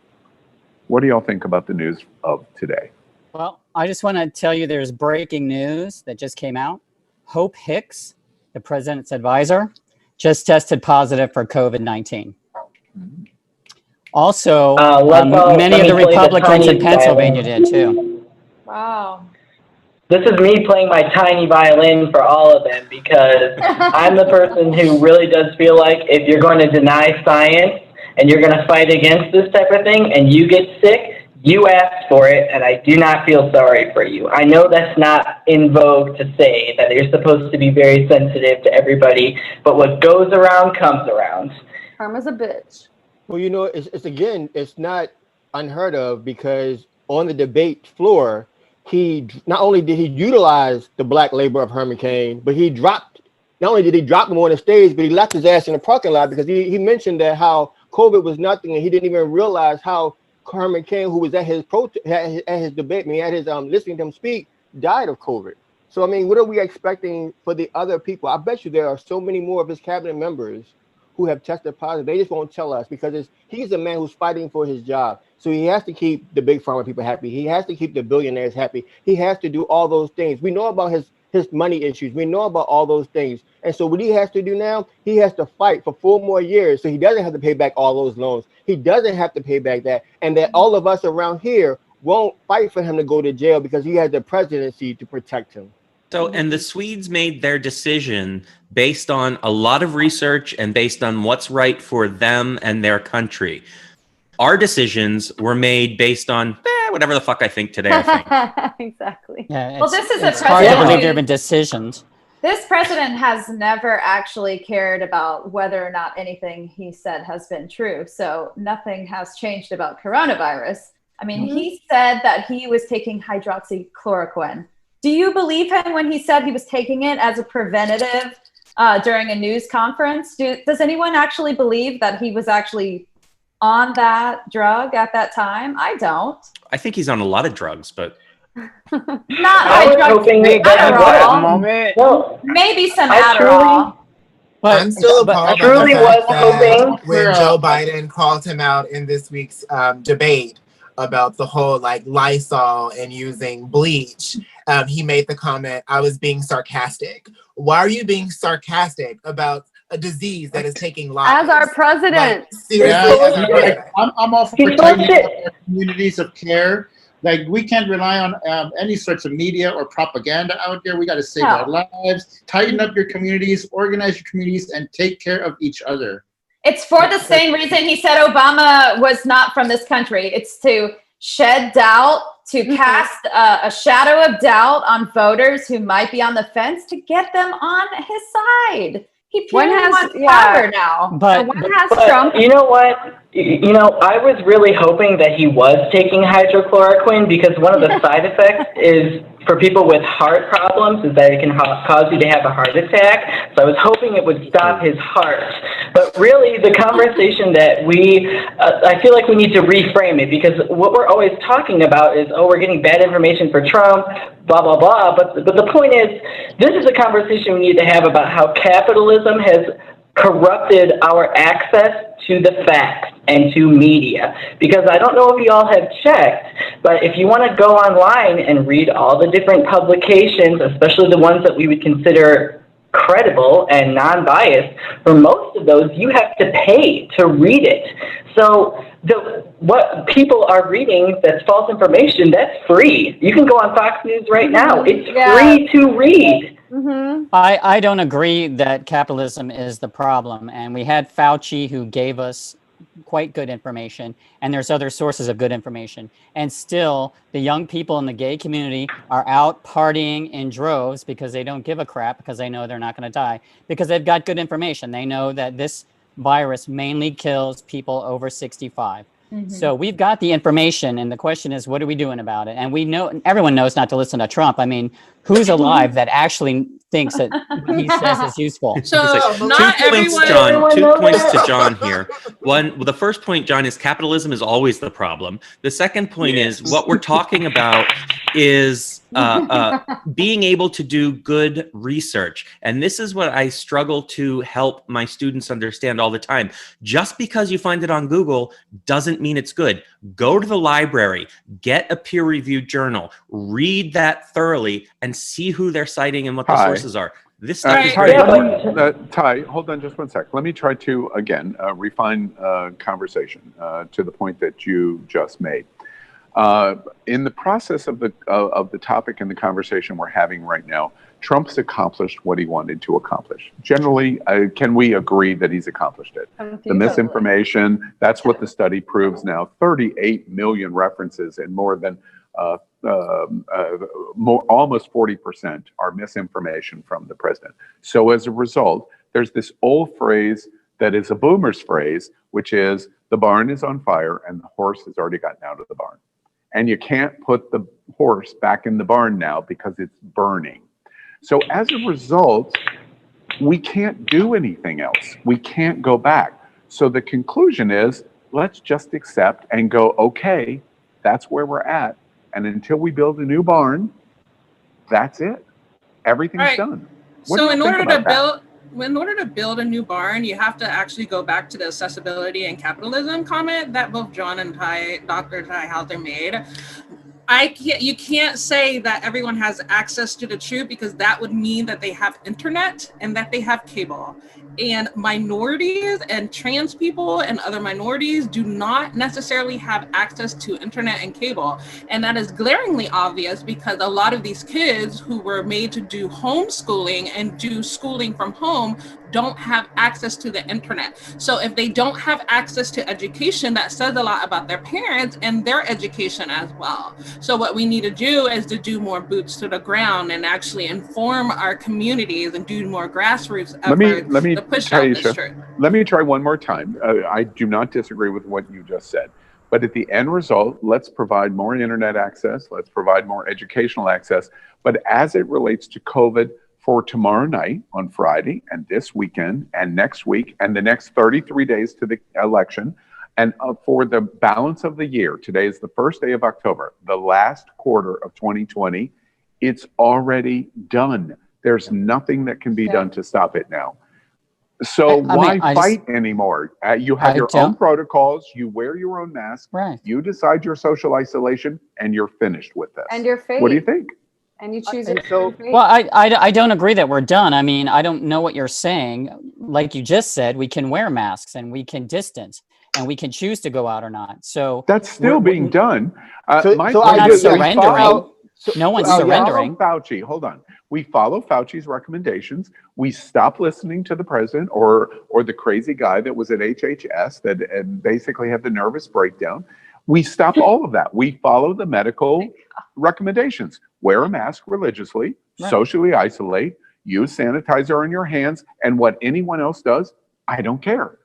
[SPEAKER 1] What do y'all think about the news of today?
[SPEAKER 8] Well, I just want to tell you there's breaking news that just came out. Hope Hicks, the president's advisor, just tested positive for COVID-19. Also, many of the Republicans in Pennsylvania did too.
[SPEAKER 15] Wow. This is me playing my tiny violin for all of them because I'm the person who really does feel like if you're going to deny science and you're going to fight against this type of thing and you get sick, you asked for it, and I do not feel sorry for you. I know that's not in vogue to say, that you're supposed to be very sensitive to everybody, but what goes around comes around.
[SPEAKER 13] Karma's a bitch.
[SPEAKER 10] Well, you know, it's not unheard of because on the debate floor, he not only did he utilize the black labor of Herman Cain, but not only did he drop him on the stage, but he left his ass in the parking lot because he mentioned that how COVID was nothing and he didn't even realize how Herman Cain, who was at his debate, listening to him speak, died of COVID. So, I mean, what are we expecting for the other people? I bet you there are so many more of his cabinet members who have tested positive. They just won't tell us because he's a man who's fighting for his job. So he has to keep the big pharma people happy. He has to keep the billionaires happy. He has to do all those things. We know about his money issues. We know about all those things. And so what he has to do now, he has to fight for 4 more years so he doesn't have to pay back all those loans. He doesn't have to pay back that. And that all of us around here won't fight for him to go to jail because he has the presidency to protect him.
[SPEAKER 7] So, and the Swedes made their decision based on a lot of research and based on what's right for them and their country. Our decisions were made based on whatever the fuck I think today. I think.
[SPEAKER 13] Exactly.
[SPEAKER 8] Yeah,
[SPEAKER 12] Well, this is a
[SPEAKER 8] it's hard to
[SPEAKER 12] president.
[SPEAKER 8] believe there have been decisions.
[SPEAKER 12] This president has never actually cared about whether or not anything he said has been true. So nothing has changed about coronavirus. I mean, he said that he was taking hydroxychloroquine. Do you believe him when he said he was taking it as a preventative during a news conference? Does anyone actually believe that he was actually on that drug at that time? I don't.
[SPEAKER 7] think he's on a lot of drugs, but
[SPEAKER 12] Not
[SPEAKER 15] I was hoping that
[SPEAKER 12] Adderall.
[SPEAKER 15] Well,
[SPEAKER 12] Maybe some
[SPEAKER 15] I
[SPEAKER 12] Adderall.
[SPEAKER 5] I'm still
[SPEAKER 8] but
[SPEAKER 5] appalled by
[SPEAKER 15] truly
[SPEAKER 5] the
[SPEAKER 15] was
[SPEAKER 5] fact that
[SPEAKER 15] hoping
[SPEAKER 5] when Joe Biden called him out in this week's debate about the whole like Lysol and using bleach, he made the comment, "I was being sarcastic." Why are you being sarcastic about a disease that is taking lives?
[SPEAKER 13] As our president.
[SPEAKER 5] Like, seriously, as our president.
[SPEAKER 6] I'm all for tightening up our communities of care. Like, we can't rely on any sorts of media or propaganda out there. We got to save our lives, tighten up your communities, organize your communities, and take care of each other.
[SPEAKER 12] It's for the same reason he said Obama was not from this country. It's to shed doubt, to cast a shadow of doubt on voters who might be on the fence, to get them on his side. He purely wants power now.
[SPEAKER 8] But
[SPEAKER 15] you know what? I was really hoping that he was taking hydrochloroquine, because one of the side effects is for people with heart problems is that it can cause you to have a heart attack. So I was hoping it would stop his heart. But really, the conversation that I feel like we need to reframe it, because what we're always talking about is, we're getting bad information for Trump, blah, blah, blah. But the point is, this is a conversation we need to have about how capitalism has corrupted our access to the facts and to media. Because I don't know if you all have checked, but if you want to go online and read all the different publications, especially the ones that we would consider credible and non-biased, for most of those you have to pay to read it. So what people are reading that's false information, that's free. You can go on Fox News right now. It's free to read.
[SPEAKER 8] I don't agree that capitalism is the problem. And we had Fauci, who gave us quite good information, and there's other sources of good information. And still, the young people in the gay community are out partying in droves because they don't give a crap, because they know they're not going to die, because they've got good information. They know that this virus mainly kills people over 65. So we've got the information, and the question is, what are we doing about it? And we know, everyone knows not to listen to Trump. I mean, who's alive that actually thinks that what he says is useful?
[SPEAKER 11] So
[SPEAKER 7] Two points to John here. The first point, John, is capitalism is always the problem. The second point is, what we're talking about is being able to do good research. And this is what I struggle to help my students understand all the time. Just because you find it on Google doesn't mean it's good. Go to the library, get a peer-reviewed journal, read that thoroughly, and see who they're citing and what the sources are. This stuff is great.
[SPEAKER 1] Ty, hold on just one sec. Let me try to, again, refine conversation to the point that you just made. In the process of the topic and the conversation we're having right now, Trump's accomplished what he wanted to accomplish. Generally, can we agree that he's accomplished it? The misinformation, that's what the study proves now. 38 million references and more than almost 40% are misinformation from the president. So as a result, there's this old phrase that is a boomer's phrase, which is, the barn is on fire and the horse has already gotten out of the barn. And you can't put the horse back in the barn now because it's burning. So as a result, we can't do anything else. We can't go back. So the conclusion is, let's just accept and go, okay, that's where we're at. And until we build a new barn, that's it. Everything's done.
[SPEAKER 11] So in order to build a new barn, you have to actually go back to the accessibility and capitalism comment that both John and Dr. Ty Halter made. You can't say that everyone has access to the truth, because that would mean that they have internet and that they have cable. And minorities and trans people and other minorities do not necessarily have access to internet and cable. And that is glaringly obvious because a lot of these kids who were made to do homeschooling and do schooling from home don't have access to the internet. So if they don't have access to education, that says a lot about their parents and their education as well. So what we need to do is to do more boots to the ground and actually inform our communities and do more grassroots efforts to push out this truth.
[SPEAKER 1] Let me try one more time. I do not disagree with what you just said. But at the end result, let's provide more internet access. Let's provide more educational access. But as it relates to COVID, for tomorrow night, on Friday, and this weekend, and next week, and the next 33 days to the election, And for the balance of the year, today is the first day of October, the last quarter of 2020, it's already done. There's nothing that can be done to stop it now. So why fight anymore? You have your own protocols, you wear your own mask, you decide your social isolation, and you're finished with this.
[SPEAKER 13] And your fate.
[SPEAKER 1] What do you think?
[SPEAKER 13] And you choose
[SPEAKER 8] Well, I don't agree that we're done. I mean, I don't know what you're saying. Like you just said, we can wear masks and we can distance and we can choose to go out or not. So
[SPEAKER 1] that's still being done.
[SPEAKER 8] We're not surrendering. No one's surrendering.
[SPEAKER 1] Fauci, hold on. We follow Fauci's recommendations. We stop listening to the president or the crazy guy that was at HHS that and basically had the nervous breakdown. We stop all of that. We follow the medical recommendations. Wear a mask religiously, socially isolate, use sanitizer on your hands, and what anyone else does, I don't care.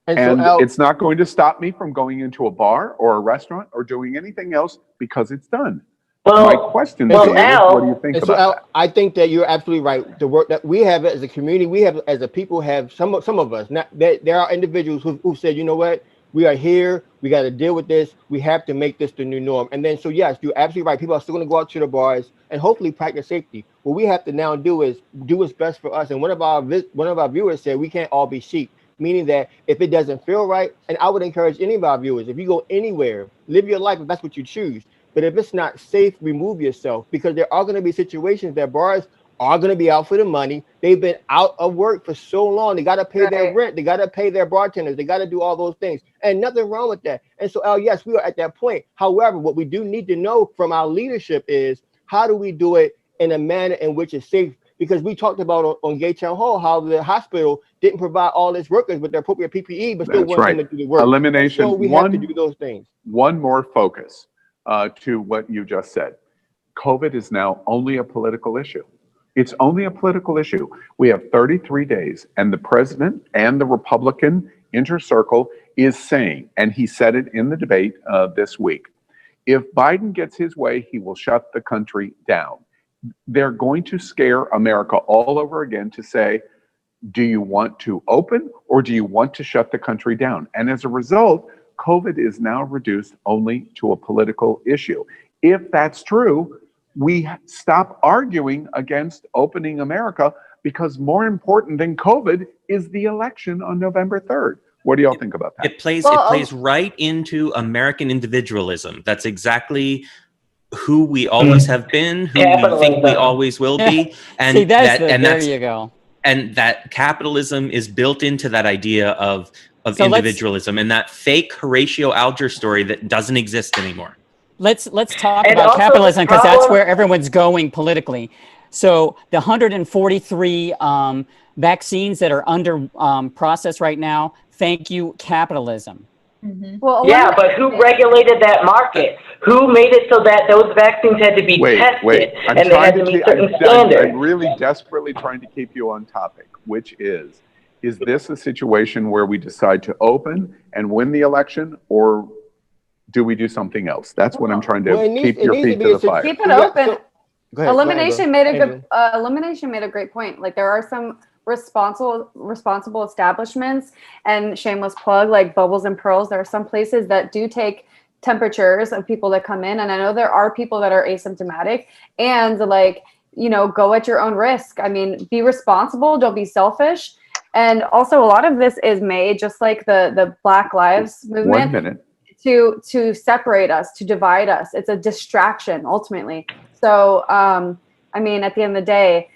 [SPEAKER 1] And it's not going to stop me from going into a bar or a restaurant or doing anything else because it's done. My question to you is, what do you think about that?
[SPEAKER 10] I think that you're absolutely right. The work that we have as a community, we have as a people, have some of us. There are individuals who said, you know what, we are here. We got to deal with this. We have to make this the new norm. And then, so yes, you're absolutely right. People are still going to go out to the bars and hopefully practice safety. What we have to now do is do what's best for us. And one of our viewers said we can't all be sheep, meaning that if it doesn't feel right, and I would encourage any of our viewers, if you go anywhere, live your life if that's what you choose. But if it's not safe, remove yourself, because there are going to be situations that bars are going to be out for the money. They've been out of work for so long. They got to pay their rent. They got to pay their bartenders. They got to do all those things. And nothing wrong with that. And so, Al, yes, we are at that point. However, what we do need to know from our leadership is how do we do it in a manner in which is safe? Because we talked about on Gay Town Hall how the hospital didn't provide all its workers with their appropriate PPE, but still wanted them to do the work.
[SPEAKER 1] Elimination.
[SPEAKER 10] So we have to do those things.
[SPEAKER 1] One more focus to what you just said. COVID is now only a political issue. It's only a political issue. We have 33 days, and the president and the Republican inner circle is saying, and he said it in the debate this week, if Biden gets his way, he will shut the country down. They're going to scare America all over again to say, do you want to open or do you want to shut the country down? And as a result, COVID is now reduced only to a political issue. If that's true, we stop arguing against opening America, because more important than COVID is the election on November 3rd. What do y'all think about that?
[SPEAKER 7] It plays right into American individualism. That's exactly who we always have been, who we think we always will be. And
[SPEAKER 8] see, there you go.
[SPEAKER 7] And that capitalism is built into that idea of individualism and that fake Horatio Alger story that doesn't exist anymore.
[SPEAKER 8] Let's talk about capitalism, because that's where everyone's going politically. So the 143 vaccines that are under process right now, thank you, capitalism.
[SPEAKER 15] Mm-hmm. Well, yeah, but who regulated that market? Who made it so that those vaccines had to be tested and they had to meet certain standards?
[SPEAKER 1] I'm really desperately trying to keep you on topic, which is this a situation where we decide to open and win the election, or do we do something else? That's what I'm trying to keep your feet to the fire.
[SPEAKER 13] Keep it open. Elimination made a great point. Like, there are some responsible establishments, and shameless plug, like Bubbles and Pearls. There are some places that do take temperatures of people that come in, and I know there are people that are asymptomatic, and go at your own risk. I mean, be responsible, don't be selfish. And also, a lot of this is made, just like the Black Lives Movement,
[SPEAKER 1] 1 minute,
[SPEAKER 13] to separate us, to divide us. It's a distraction ultimately. So I mean, at the end of the day,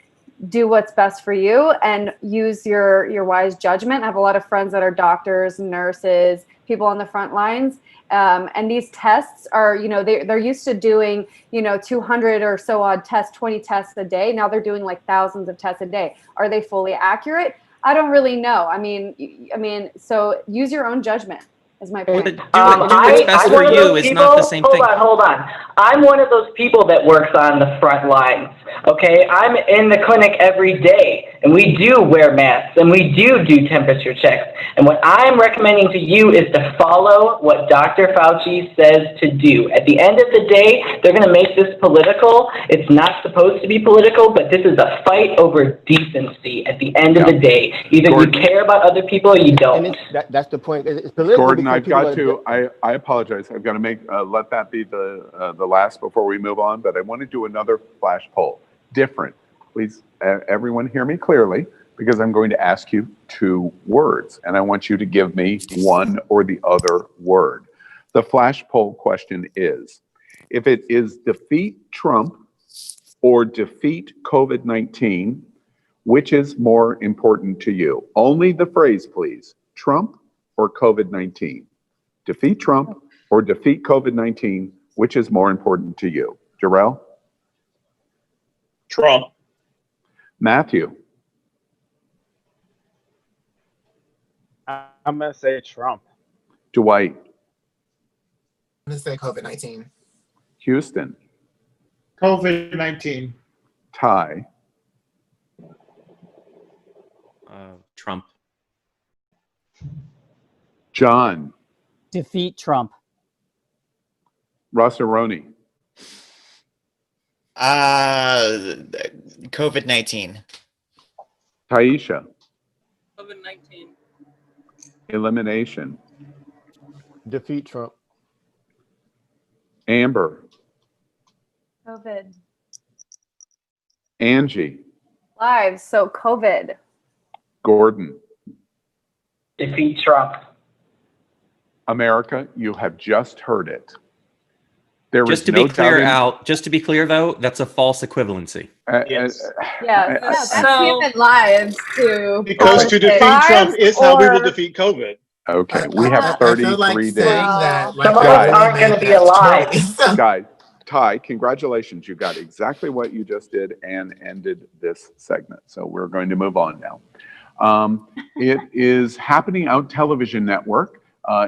[SPEAKER 13] do what's best for you and use your wise judgment. I have a lot of friends that are doctors, nurses, people on the front lines. And these tests are, they're used to doing, 200 or so odd tests, 20 tests a day. Now they're doing like thousands of tests a day. Are they fully accurate? I don't really know. I mean, so use your own judgment is my point.
[SPEAKER 7] Do what's best for you is not the same thing.
[SPEAKER 15] Hold on. I'm one of those people that works on the front lines. Okay, I'm in the clinic every day, and we do wear masks, and we do temperature checks. And what I'm recommending to you is to follow what Dr. Fauci says to do. At the end of the day, they're going to make this political. It's not supposed to be political, but this is a fight over decency at the end of the day. Either you care about other people or you don't.
[SPEAKER 10] And that's the point. It's political.
[SPEAKER 1] Gordon,
[SPEAKER 10] different
[SPEAKER 1] I've got
[SPEAKER 10] people
[SPEAKER 1] to. I apologize. I've got to make let that be the last before we move on. But I want to do another flash poll. Different, please. Everyone, hear me clearly, because I'm going to ask you 2 words, and I want you to give me one or the other word. The flash poll question is: if it is defeat Trump or defeat COVID-19, which is more important to you? Only the phrase, please. Trump or COVID-19? Defeat Trump or defeat COVID-19, which is more important to you? Jarrell?
[SPEAKER 4] Trump.
[SPEAKER 1] Matthew?
[SPEAKER 18] I'm going to say Trump.
[SPEAKER 1] Dwight?
[SPEAKER 5] I'm going to say COVID-19.
[SPEAKER 1] Houston?
[SPEAKER 6] COVID-19.
[SPEAKER 1] Ty?
[SPEAKER 7] Trump.
[SPEAKER 1] John?
[SPEAKER 8] Defeat Trump.
[SPEAKER 1] Rossaroni?
[SPEAKER 9] COVID-19.
[SPEAKER 1] Taisha?
[SPEAKER 11] COVID-19.
[SPEAKER 1] Elimination?
[SPEAKER 10] Defeat Trump.
[SPEAKER 1] Amber?
[SPEAKER 13] COVID.
[SPEAKER 1] Angie?
[SPEAKER 13] Lives, so COVID.
[SPEAKER 1] Gordon?
[SPEAKER 15] Defeat Trump.
[SPEAKER 1] America, you have just heard it. There
[SPEAKER 7] Just
[SPEAKER 1] is
[SPEAKER 7] to
[SPEAKER 1] no
[SPEAKER 7] be clear,
[SPEAKER 1] doubting-
[SPEAKER 7] Al, just to be clear though, that's a false equivalency.
[SPEAKER 13] That's human lives to
[SPEAKER 4] Because to defeat Trump is how we will defeat COVID.
[SPEAKER 1] Okay, we have 33 days.
[SPEAKER 5] that,
[SPEAKER 15] Some of us aren't going to be alive.
[SPEAKER 1] Guys, Ty, congratulations. You got exactly what you just did and ended this segment. So we're going to move on now. It is Happening Out Television Network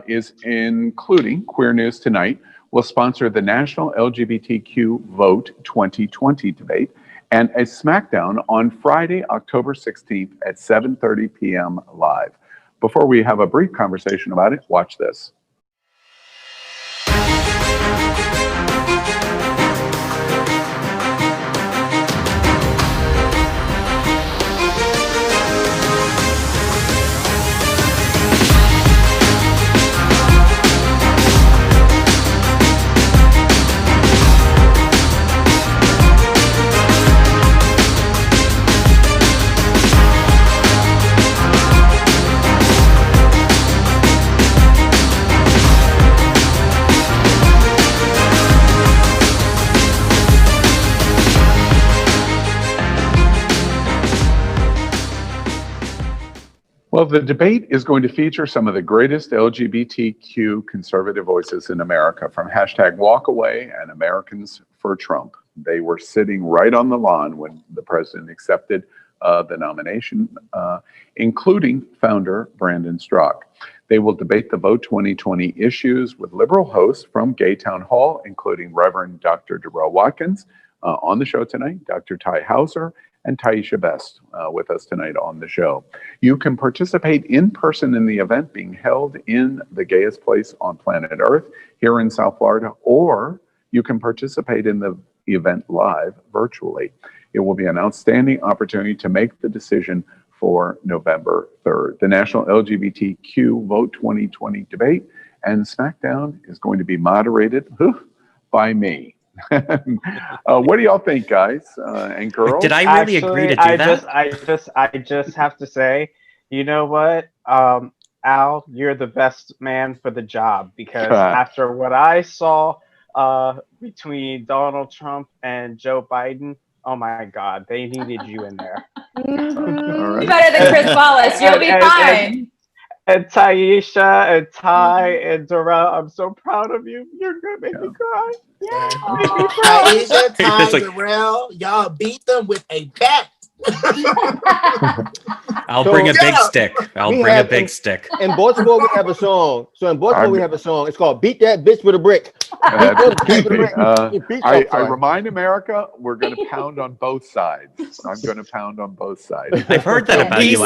[SPEAKER 1] is including Queer News Tonight, will sponsor the National LGBTQ Vote 2020 debate and a SmackDown on Friday, October 16th at 7:30 p.m. live. Before we have a brief conversation about it, watch this. Well, the debate is going to feature some of the greatest LGBTQ conservative voices in America, from #WalkAway and Americans for Trump. They were sitting right on the lawn when the president accepted the nomination, including founder Brandon Straka. They will debate the Vote 2020 issues with liberal hosts from Gay Town Hall, including Reverend Dr. Darrell Watkins, on the show tonight, Dr. Ty Hauser, and Taisha Best with us tonight on the show. You can participate in person in the event being held in the gayest place on planet Earth here in South Florida, or you can participate in the event live virtually. It will be an outstanding opportunity to make the decision for November 3rd. The National LGBTQ Vote 2020 debate and SmackDown is going to be moderated by me. What do y'all think, guys and girls?
[SPEAKER 7] Did I really agree to do that?
[SPEAKER 18] I just have to say, you know what, Al, you're the best man for the job, because after what I saw between Donald Trump and Joe Biden, oh my God, they needed you in there.
[SPEAKER 12] You're better than Chris Wallace. You'll be fine.
[SPEAKER 18] And Taisha and Ty and Darrell, I'm so proud of you. You're gonna make me cry. Yeah.
[SPEAKER 5] Taisha, Ty, Darrell, y'all beat them with a bat.
[SPEAKER 7] I'll bring a big stick. I'll bring a big stick.
[SPEAKER 10] In Baltimore, we have a song. So in Baltimore, we have a song. It's called "Beat That Bitch with a Brick."
[SPEAKER 1] I remind America, we're going to pound on both sides. I'm going to pound on both sides.
[SPEAKER 7] I've heard that about you.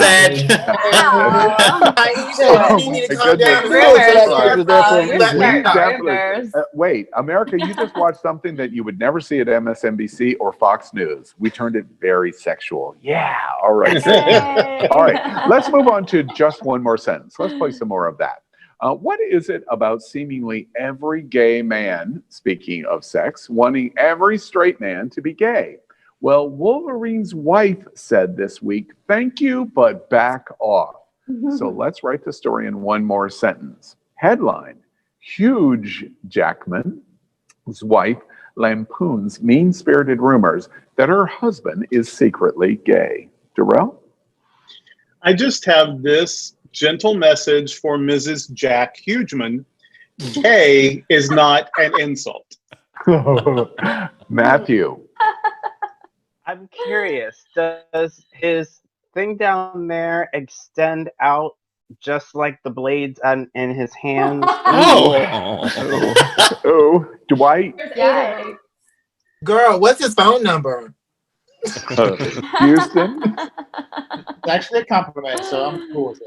[SPEAKER 1] Wait, America, you just watched something that you would never see at MSNBC or Fox News. We turned it very sexual. Yeah, all right. All right, let's move on to just one more sentence. Let's play some more of that. What is it about seemingly every gay man, speaking of sex, wanting every straight man to be gay? Well, Wolverine's wife said this week, "Thank you, but back off." So let's write the story in one more sentence. Headline: Hugh Jackman's wife lampoons mean-spirited rumors that her husband is secretly gay. Darrell?
[SPEAKER 4] I just have this gentle message for Mrs. Jack Hugeman. Gay is not an insult.
[SPEAKER 1] Matthew?
[SPEAKER 18] I'm curious, does his thing down there extend out just like the blades in his hands?
[SPEAKER 1] Oh, Dwight?
[SPEAKER 12] Yeah.
[SPEAKER 5] Girl, what's his phone number?
[SPEAKER 1] Houston?
[SPEAKER 6] It's actually a compliment, so I'm cool with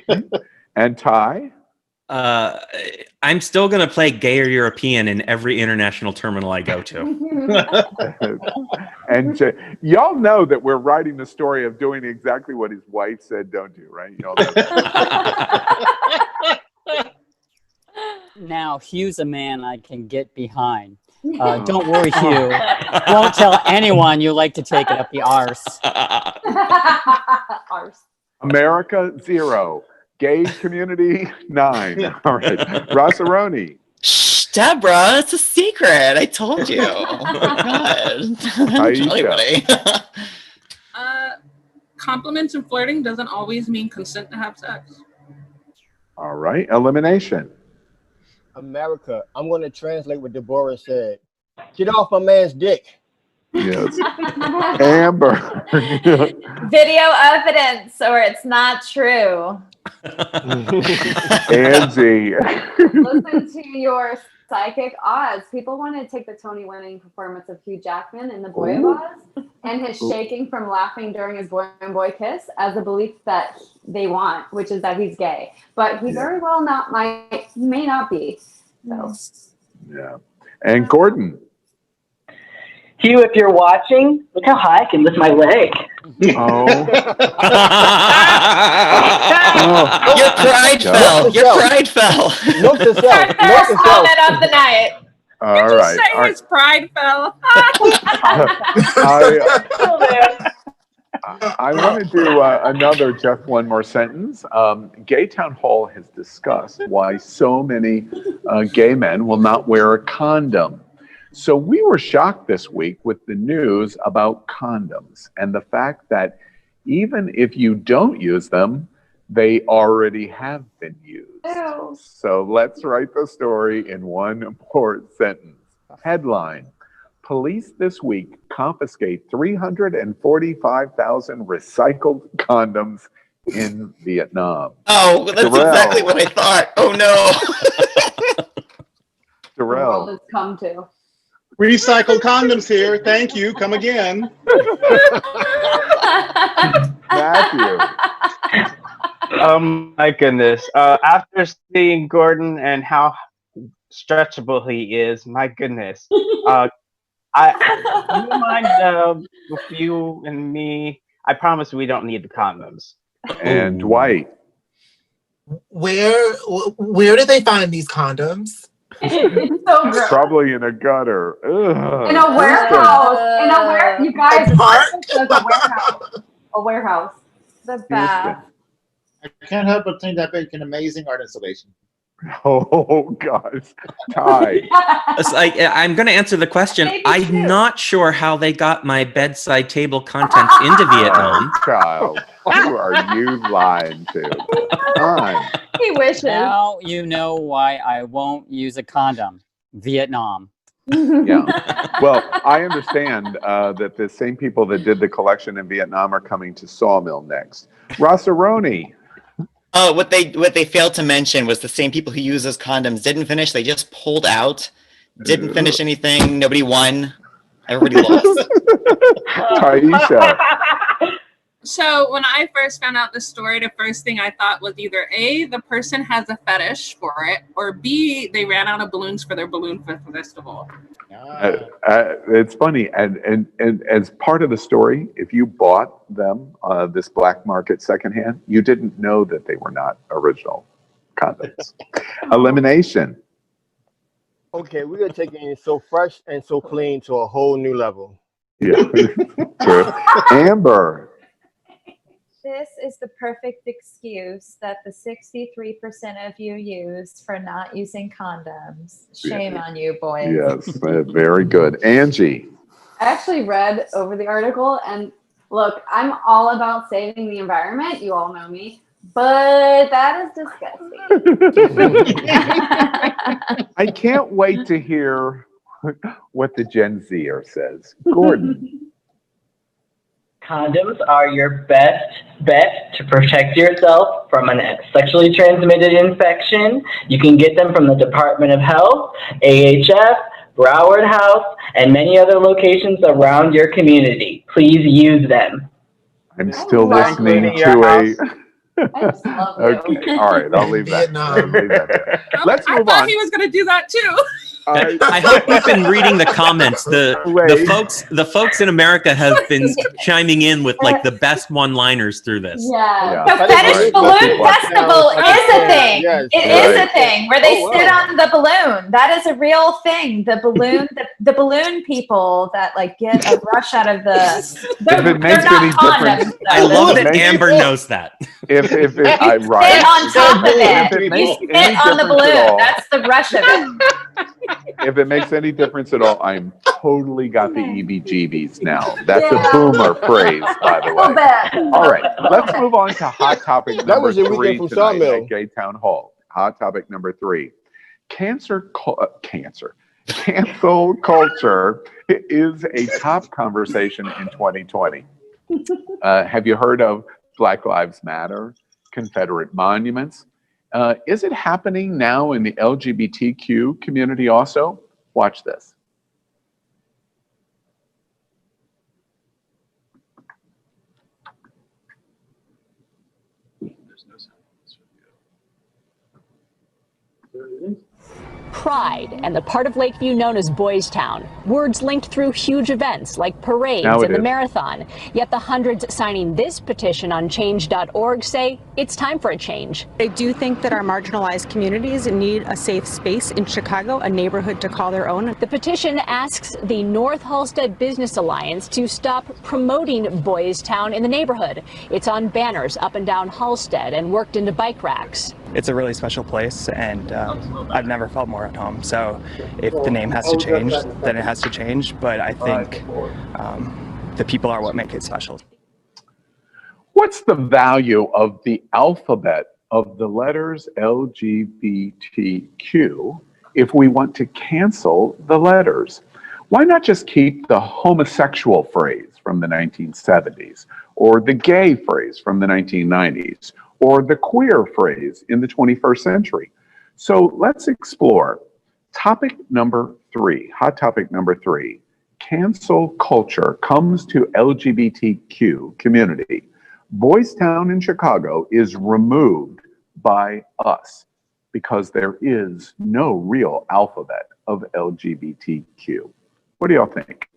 [SPEAKER 6] it.
[SPEAKER 1] And Ty?
[SPEAKER 7] I'm still going to play gayer European in every international terminal I go to.
[SPEAKER 1] And y'all know that we're writing the story of doing exactly what his wife said don't do, right? Y'all know that.
[SPEAKER 8] Now, Hugh's a man I can get behind. Don't worry, Hugh. Won't tell anyone you like to take it up the arse.
[SPEAKER 1] America, 0. Gay community, 9. All right. Rossaroni.
[SPEAKER 9] Shh, Deborah, it's a secret. I told you. Oh my God. Don't tell anybody.
[SPEAKER 11] Compliments and flirting doesn't always mean consent to have sex.
[SPEAKER 1] All right. Elimination.
[SPEAKER 10] America, I'm going to translate what Deborah said. Get off my man's dick.
[SPEAKER 1] Yes. Amber.
[SPEAKER 12] Video evidence, or it's not true.
[SPEAKER 1] Angie.
[SPEAKER 13] Listen to your psychic odds. People want to take the Tony-winning performance of Hugh Jackman in The Boy of Oz and his shaking from laughing during his boy-on-boy kiss as a belief that they want, which is that he's gay. But he very well may not be. So.
[SPEAKER 1] Yeah. And Gordon.
[SPEAKER 15] Hugh, if you're watching, look how high I can lift my leg.
[SPEAKER 1] Oh.
[SPEAKER 9] Your pride fell. Your pride fell.
[SPEAKER 10] Note to self. Note to self.
[SPEAKER 12] Comment of the night.
[SPEAKER 1] All
[SPEAKER 11] Did
[SPEAKER 1] right.
[SPEAKER 11] you say his pride fell?
[SPEAKER 1] I want to do another, just one more sentence. Gay Town Hall has discussed why so many gay men will not wear a condom. So we were shocked this week with the news about condoms and the fact that even if you don't use them, they already have been used.
[SPEAKER 12] Ew.
[SPEAKER 1] So let's write the story in one more sentence. Headline: Police this week confiscate 345,000 recycled condoms in Vietnam.
[SPEAKER 9] Oh, that's
[SPEAKER 1] Darrell.
[SPEAKER 9] exactly what I thought. Oh no.
[SPEAKER 13] The world
[SPEAKER 1] Darrell.
[SPEAKER 13] has come to.
[SPEAKER 4] Recycled condoms here. Thank you. Come again.
[SPEAKER 1] Matthew.
[SPEAKER 18] Oh my goodness. After seeing Gordon and how stretchable he is, my goodness. I don't mind with you and me. I promise we don't need the condoms.
[SPEAKER 1] And Dwight.
[SPEAKER 5] Where did they find these condoms?
[SPEAKER 13] So gross.
[SPEAKER 1] Probably in a gutter. Ugh.
[SPEAKER 13] In a warehouse. You guys, a warehouse. A warehouse.
[SPEAKER 12] The bath.
[SPEAKER 6] I can't help but think that make an amazing art installation.
[SPEAKER 1] Oh gosh, Ty.
[SPEAKER 7] It's like, I'm going to answer the question. I'm not sure how they got my bedside table contents into Vietnam.
[SPEAKER 1] Child, who are you lying to? Time.
[SPEAKER 12] He wishes.
[SPEAKER 8] Now you know why I won't use a condom. Vietnam.
[SPEAKER 1] Yeah. Well, I understand that the same people that did the collection in Vietnam are coming to Sawmill next. Rossaroni.
[SPEAKER 9] Oh, what they failed to mention was the same people who use those condoms didn't finish. They just pulled out, didn't finish anything. Nobody won. Everybody lost.
[SPEAKER 1] Taisha.
[SPEAKER 11] So when I first found out the story, the first thing I thought was either A, the person has a fetish for it, or B, they ran out of balloons for their balloon festival.
[SPEAKER 1] It's funny, and as part of the story, if you bought them this black market secondhand, you didn't know that they were not original condoms. Elimination.
[SPEAKER 10] Okay, we're gonna take it so fresh and so clean to a whole new level.
[SPEAKER 1] Yeah, true. Amber.
[SPEAKER 12] This is the perfect excuse that the 63% of you use for not using condoms. Shame on you, boys.
[SPEAKER 1] Yes, very good. Angie.
[SPEAKER 13] I actually read over the article, and look, I'm all about saving the environment. You all know me, but that is disgusting.
[SPEAKER 1] I can't wait to hear what the Gen Zer says. Gordon.
[SPEAKER 15] Condoms are your best bet to protect yourself from a sexually transmitted infection. You can get them from the Department of Health, AHF, Broward House, and many other locations around your community. Please use them.
[SPEAKER 1] I'm still listening to a... Okay, all right, I'll leave that. Let's
[SPEAKER 11] I
[SPEAKER 1] move
[SPEAKER 11] thought
[SPEAKER 1] on.
[SPEAKER 11] he was going to do that too.
[SPEAKER 7] I hope you've been reading the comments. The folks in America have been chiming in with like the best one-liners through this.
[SPEAKER 12] Yeah. The Fetish Balloon Festival is a thing. It is a thing where they sit on the balloon. That is a real thing. The balloon, the balloon people that like get a rush out of the. They're not condoms.
[SPEAKER 7] I love that Amber knows that.
[SPEAKER 1] If
[SPEAKER 12] You sit on top of it. You sit on the balloon. That's the rush of it.
[SPEAKER 1] If it makes any difference at all, I'm totally got the EBGBs now. That's a boomer phrase, by the way. All right, let's move on to hot topic number 3 tonight at Gay Town Hall. Hot topic number 3. Cancel culture is a top conversation in 2020. Have you heard of Black Lives Matter, Confederate monuments? Is it happening now in the LGBTQ community also? Watch this.
[SPEAKER 14] Pride and the part of Lakeview known as Boys Town. Words linked through huge events like parades and the marathon. Yet the hundreds signing this petition on change.org say it's time for a change.
[SPEAKER 22] I do think that our marginalized communities need a safe space in Chicago, a neighborhood to call their own.
[SPEAKER 14] The petition asks the North Halstead Business Alliance to stop promoting Boys Town in the neighborhood. It's on banners up and down Halstead and worked into bike racks.
[SPEAKER 23] It's a really special place, and I've never felt more at home. So if the name has to change, then it has to change. But I think the people are what make it special.
[SPEAKER 1] What's the value of the alphabet of the letters LGBTQ if we want to cancel the letters? Why not just keep the homosexual phrase from the 1970s, or the gay phrase from the 1990s, or the queer phrase in the 21st century? So let's explore topic number 3, hot topic number 3. Cancel culture comes to LGBTQ community. Boys Town in Chicago is removed by us because there is no real alphabet of LGBTQ. What do y'all think?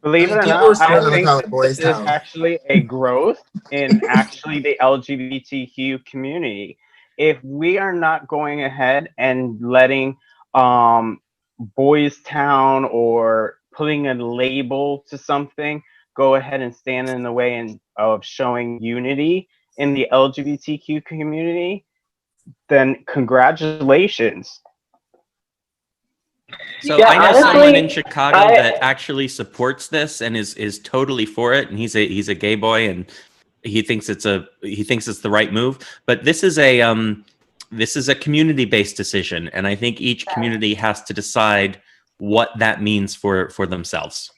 [SPEAKER 18] Believe it or not, I think this is actually a growth in actually the LGBTQ community. If we are not going ahead and letting Boys Town or putting a label to something go ahead and stand in the way of showing unity in the LGBTQ community, then congratulations.
[SPEAKER 7] So I know someone in Chicago that actually supports this and is totally for it, and he's a gay boy, and he thinks it's the right move. But this is a community-based decision, and I think each community has to decide what that means for themselves.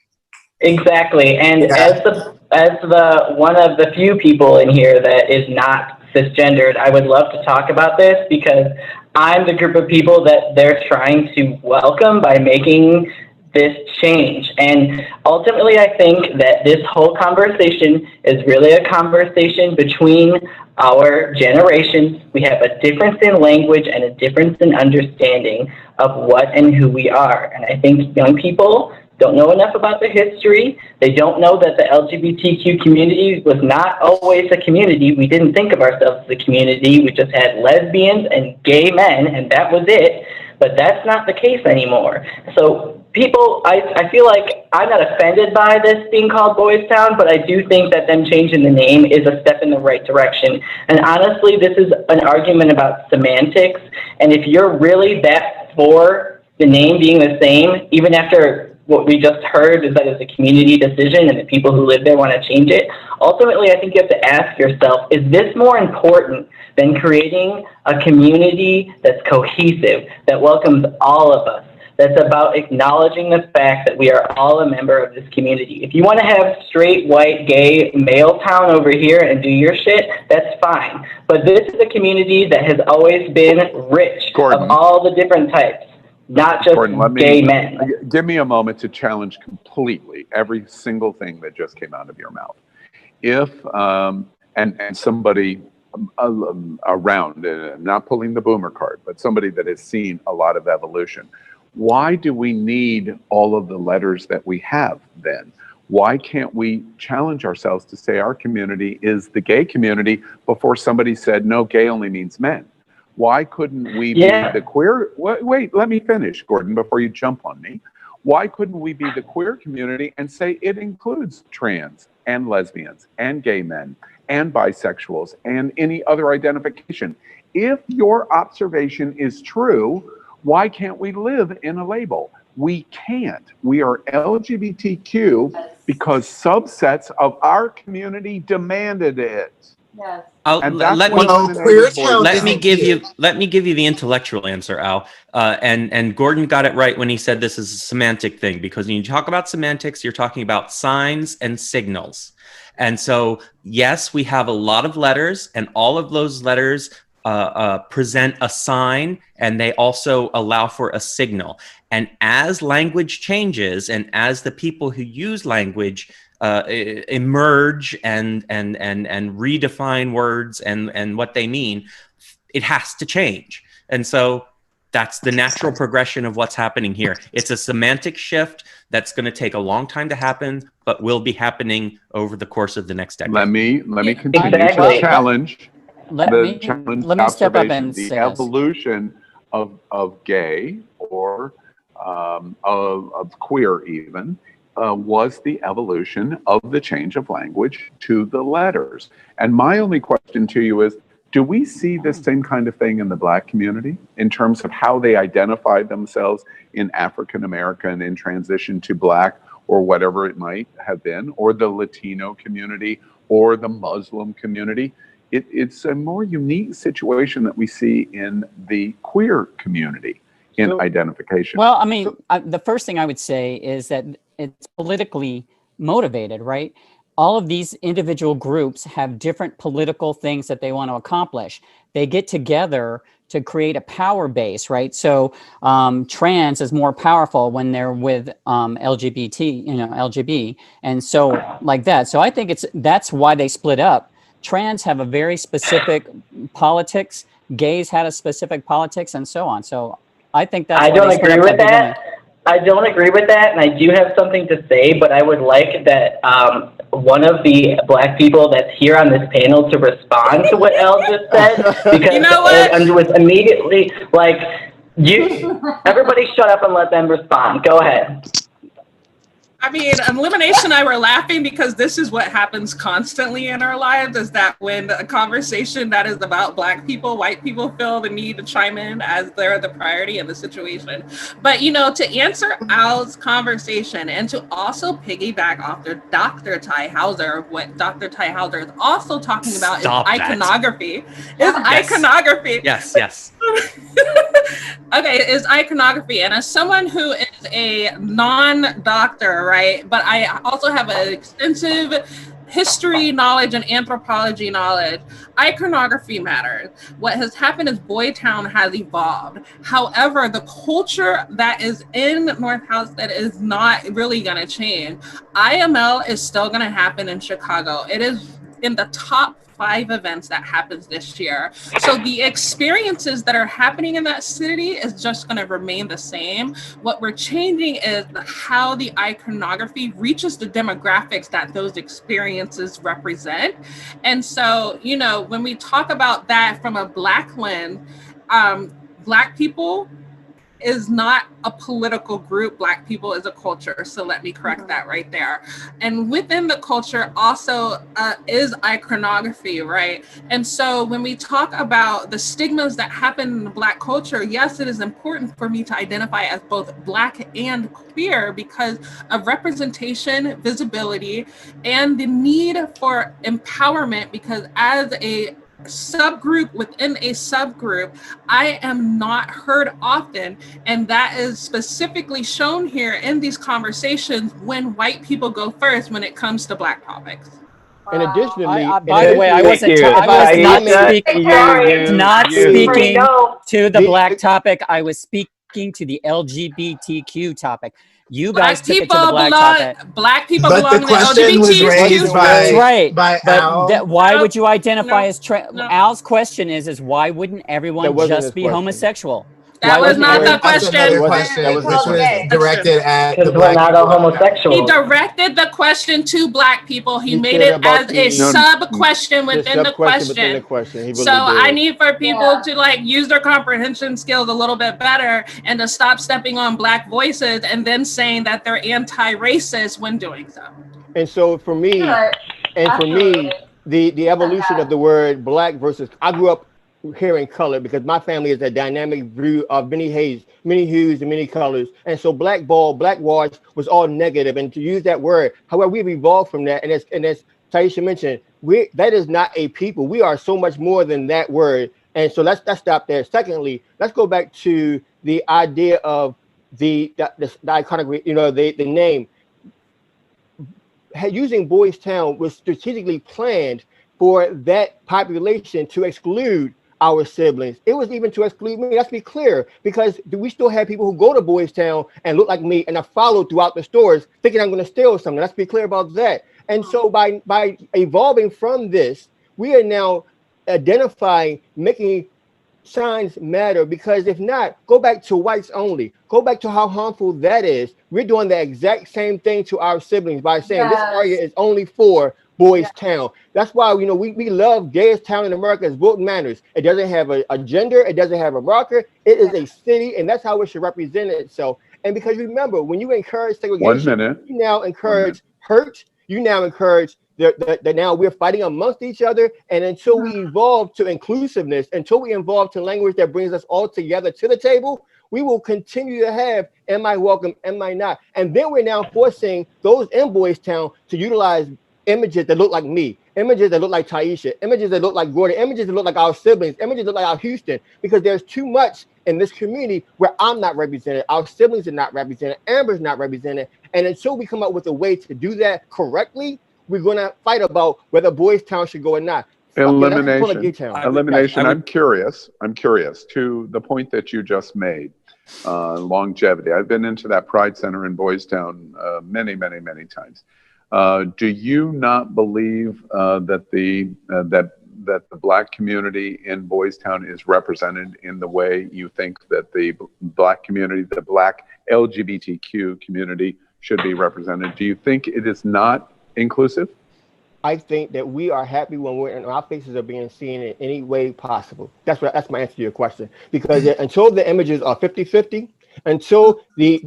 [SPEAKER 15] Exactly, and as the one of the few people in here that is not cisgendered, I would love to talk about this because I'm the group of people that they're trying to welcome by making this change. And ultimately, I think that this whole conversation is really a conversation between our generations. We have a difference in language and a difference in understanding of what and who we are. And I think young people don't know enough about the history. They don't know that the LGBTQ community was not always a community. We didn't think of ourselves as a community. We just had lesbians and gay men, and that was it. But that's not the case anymore. So people, I feel like I'm not offended by this being called Boys Town, but I do think that them changing the name is a step in the right direction. And honestly, this is an argument about semantics. And if you're really that for the name being the same, even after what we just heard is that it's a community decision and the people who live there want to change it, ultimately I think you have to ask yourself, is this more important than creating a community that's cohesive, that welcomes all of us, that's about acknowledging the fact that we are all a member of this community? If you want to have straight, white, gay, male town over here and do your shit, that's fine. But this is a community that has always been rich of all the different types. Not just gay men.
[SPEAKER 1] Give me a moment to challenge completely every single thing that just came out of your mouth. If, and somebody around, not pulling the boomer card, but somebody that has seen a lot of evolution, why do we need all of the letters that we have then? Why can't we challenge ourselves to say our community is the gay community before somebody said, no, gay only means men? Why couldn't we be the queer? Wait, let me finish, Gordon, before you jump on me. Why couldn't we be the queer community and say it includes trans and lesbians and gay men and bisexuals and any other identification? If your observation is true, why can't we live in a label? We can't. We are LGBTQ because subsets of our community demanded it.
[SPEAKER 12] Yes.
[SPEAKER 7] Let me give you the intellectual answer, Al. And Gordon got it right when he said this is a semantic thing, because when you talk about semantics, you're talking about signs and signals. And so, yes, we have a lot of letters, and all of those letters present a sign, and they also allow for a signal. And as language changes, and as the people who use language emerge and redefine words and what they mean, it has to change. And so that's the natural progression of what's happening here. It's a semantic shift that's going to take a long time to happen, but will be happening over the course of the next decade.
[SPEAKER 1] Let me continue to challenge
[SPEAKER 8] Let me step up and
[SPEAKER 1] the
[SPEAKER 8] say
[SPEAKER 1] evolution of gay or of queer even. Was the evolution of the change of language to the letters. And my only question to you is, do we see the same kind of thing in the Black community in terms of how they identify themselves in African American in transition to Black or whatever it might have been, or the Latino community or the Muslim community? It's a more unique situation that we see in the queer community in identification.
[SPEAKER 8] Well, I mean, the first thing I would say is that it's politically motivated, right? All of these individual groups have different political things that they want to accomplish. They get together to create a power base, right? So trans is more powerful when they're with LGB, and so like that. So I think that's why they split up. Trans have a very specific politics. Gays had a specific politics, and so on. So I think that's.
[SPEAKER 15] I don't agree with that. I don't agree with that, and I do have something to say, but I would like that one of the Black people that's here on this panel to respond to what Elle just said, because
[SPEAKER 11] you know what?
[SPEAKER 15] and was immediately like, everybody shut up and let them respond. Go ahead.
[SPEAKER 11] I mean, Elimination and I were laughing because this is what happens constantly in our lives, is that when a conversation that is about Black people, white people feel the need to chime in as they're the priority in the situation. But, you know, to answer Al's conversation and to also piggyback off their Dr. Ty Hauser, what Dr. Ty Hauser is also talking about is iconography. Iconography.
[SPEAKER 7] Yes.
[SPEAKER 11] Okay, is iconography. And as someone who is a non-doctor, right, but I also have an extensive history knowledge and anthropology knowledge, iconography matters. What has happened is Boytown has evolved. However, the culture that is in North Halstead is not really going to change. IML is still going to happen in Chicago. It is in the top 5 events that happens this year. So the experiences that are happening in that city is just going to remain the same. What we're changing is how the iconography reaches the demographics that those experiences represent. And so, you know, when we talk about that from a Black lens, Black people is not a political group. Black people is a culture. So let me correct that right there. And within the culture also is iconography, right? And so when we talk about the stigmas that happen in the Black culture, yes, it is important for me to identify as both Black and queer because of representation, visibility, and the need for empowerment, because as a subgroup within a subgroup, I am not heard often. And that is specifically shown here in these conversations when white people go first when it comes to Black topics.
[SPEAKER 10] And additionally,
[SPEAKER 8] by the way, I was not speaking to the Black topic. I was speaking to the LGBTQ topic. You guys took it to the Black topic.
[SPEAKER 11] Black people
[SPEAKER 5] But
[SPEAKER 11] belong
[SPEAKER 5] the
[SPEAKER 11] to
[SPEAKER 5] question was raised by,
[SPEAKER 8] That's right.
[SPEAKER 5] by
[SPEAKER 8] but
[SPEAKER 5] Al.
[SPEAKER 8] why would you identify as Al's question is why wouldn't everyone just be homosexual?
[SPEAKER 11] That was not the question.
[SPEAKER 5] That's another question, which was directed at the
[SPEAKER 15] Because we're
[SPEAKER 5] Black
[SPEAKER 15] not all
[SPEAKER 5] people.
[SPEAKER 15] homosexual.
[SPEAKER 11] He directed the question to Black people. He made it as a sub-question within the question. So I need for people to like use their comprehension skills a little bit better and to stop stepping on Black voices and then saying that they're anti-racist when doing so.
[SPEAKER 10] And so for me, the evolution of the word Black versus, I grew up hearing color because my family is a dynamic view of many hues and many colors. And so blackball, blackwash was all negative. And to use that word, however, we've evolved from that. And as Taisha mentioned, that is not a people. We are so much more than that word. And so let's stop there. Secondly, let's go back to the idea of the iconography, you know, the name. Using Boys Town was strategically planned for that population to exclude our siblings. It was even to exclude me. Let's be clear, because we still have people who go to Boys Town and look like me and are followed throughout the stores thinking I'm going to steal something. Let's be clear about that. And so by evolving from this, we are now identifying, making signs matter, because if not, go back to whites only. Go back to how harmful that is. We're doing the exact same thing to our siblings by saying this area is only for Boys Town. That's why, you know, we love gayest town in America is Wilton Manors. It doesn't have a gender, it doesn't have a marker. It is a city, and that's how it should represent itself. And because remember, when you encourage segregation, you now encourage hurt. You now encourage that now we're fighting amongst each other. And until we evolve to inclusiveness, until we evolve to language that brings us all together to the table, we will continue to have, am I welcome, am I not? And then we're now forcing those in Boys Town to utilize images that look like me, images that look like Taisha, images that look like Gordon, images that look like our siblings, images that look like our Houston, because there's too much in this community where I'm not represented, our siblings are not represented, Amber's not represented. And until we come up with a way to do that correctly, we're going to fight about whether Boys Town should go or not.
[SPEAKER 1] Elimination. I'm curious to the point that you just made, longevity. I've been into that Pride Center in Boys Town many times. Do you not believe that the Black community in Boys Town is represented in the way you think that the Black community, the Black LGBTQ community should be represented? Do you think it is not inclusive?
[SPEAKER 10] I think that we are happy when our faces are being seen in any way possible. That's my answer to your question. Because until the images are 50-50, until the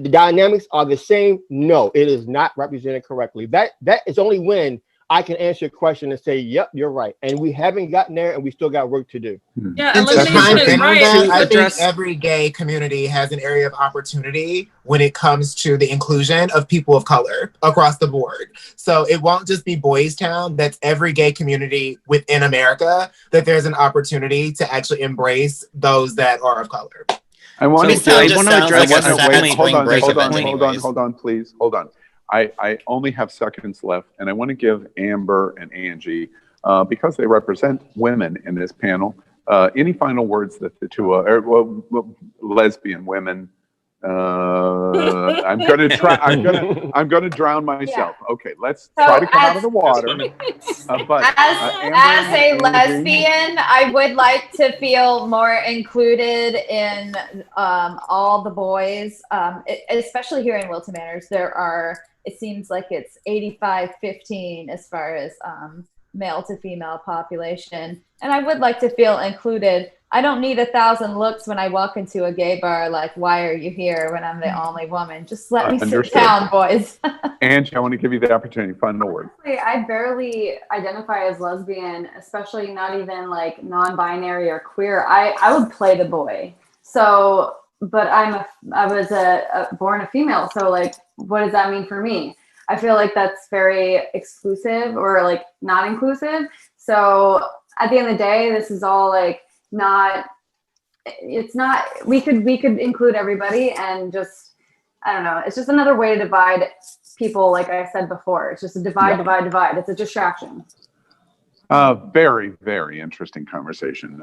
[SPEAKER 10] dynamics are the same, no, it is not represented correctly. That is only when I can answer your question and say, yep, you're right. And we haven't gotten there, and we still got work to do.
[SPEAKER 11] Yeah, elimination is right.
[SPEAKER 5] I think every gay community has an area of opportunity when it comes to the inclusion of people of color across the board. So it won't just be Boys Town, that's every gay community within America, that there's an opportunity to actually embrace those that are of color.
[SPEAKER 1] I want to address. Hold on, please. Hold on. I only have seconds left, and I want to give Amber and Angie, because they represent women in this panel, any final words that the two lesbian women I'm gonna try. I'm gonna drown myself. Okay, let's try to come out of the water. But
[SPEAKER 12] as a lesbian, I would like to feel more included in all the boys, especially here in Wilton Manors. There are, it seems like it's 85-15 as far as male to female population, and I would like to feel included. I don't need 1,000 looks when I walk into a gay bar like, why are you here when I'm the only woman? Just let me sit down, boys.
[SPEAKER 1] Angie, I want to give you the opportunity. Final word.
[SPEAKER 13] I barely identify as lesbian, especially not even like non-binary or queer. I would play the boy. So, but I was born a female. So like, what does that mean for me? I feel like that's very exclusive or like not inclusive. So at the end of the day, this is all like, it's not, we could include everybody and just, I don't know, it's just another way to divide people. Like I said before, it's just a divide. It's a distraction.
[SPEAKER 1] Very, very interesting conversation.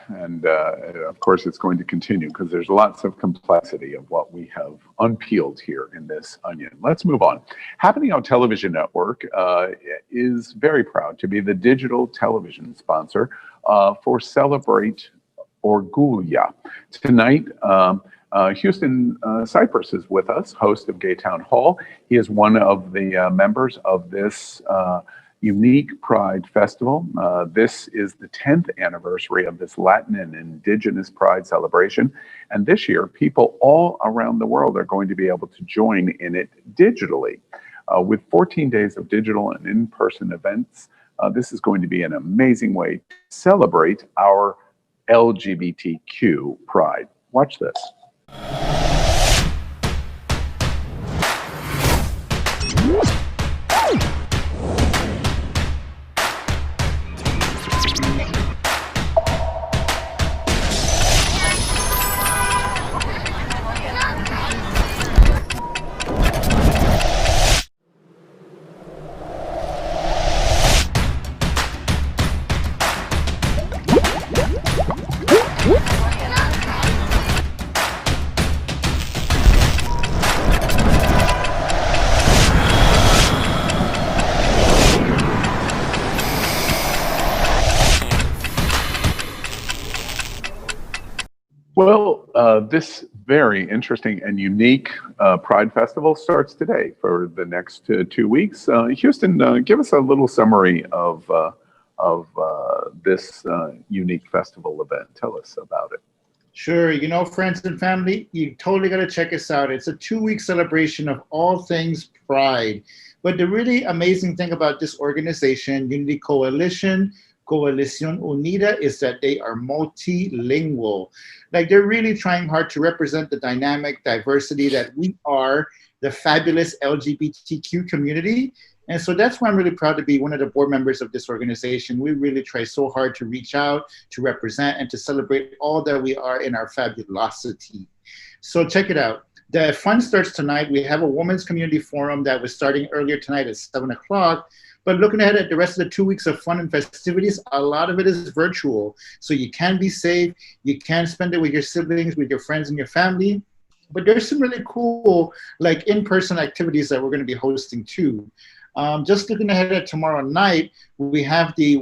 [SPEAKER 1] And of course, it's going to continue because there's lots of complexity of what we have unpeeled here in this onion. Let's move on. Happening On Television Network is very proud to be the digital television sponsor for Celebrate Orgulha. Tonight, Houston Cypress is with us, host of Gay Town Hall. He is one of the members of this unique Pride Festival. This is the 10th anniversary of this Latin and Indigenous Pride celebration. And this year, people all around the world are going to be able to join in it digitally. With 14 days of digital and in-person events, this is going to be an amazing way to celebrate our LGBTQ Pride. Watch this. Well, this very interesting and unique Pride Festival starts today for the next 2 weeks. Houston, give us a little summary of this unique festival event. Tell us about it.
[SPEAKER 6] Sure. You know, friends and family, you totally got to check us out. It's a 2-week celebration of all things Pride. But the really amazing thing about this organization, Unity Coalition Unida, is that they are multilingual. Like, they're really trying hard to represent the dynamic diversity that we are, the fabulous LGBTQ community. And so that's why I'm really proud to be one of the board members of this organization. We really try so hard to reach out, to represent, and to celebrate all that we are in our fabulosity. So check it out. The fun starts tonight. We have a women's community forum that was starting earlier tonight at 7 o'clock. But looking ahead at the rest of the 2 weeks of fun and festivities, a lot of it is virtual. So you can be safe. You can spend it with your siblings, with your friends and your family. But there's some really cool, like, in-person activities that we're going to be hosting too. Just looking ahead at tomorrow night, we have the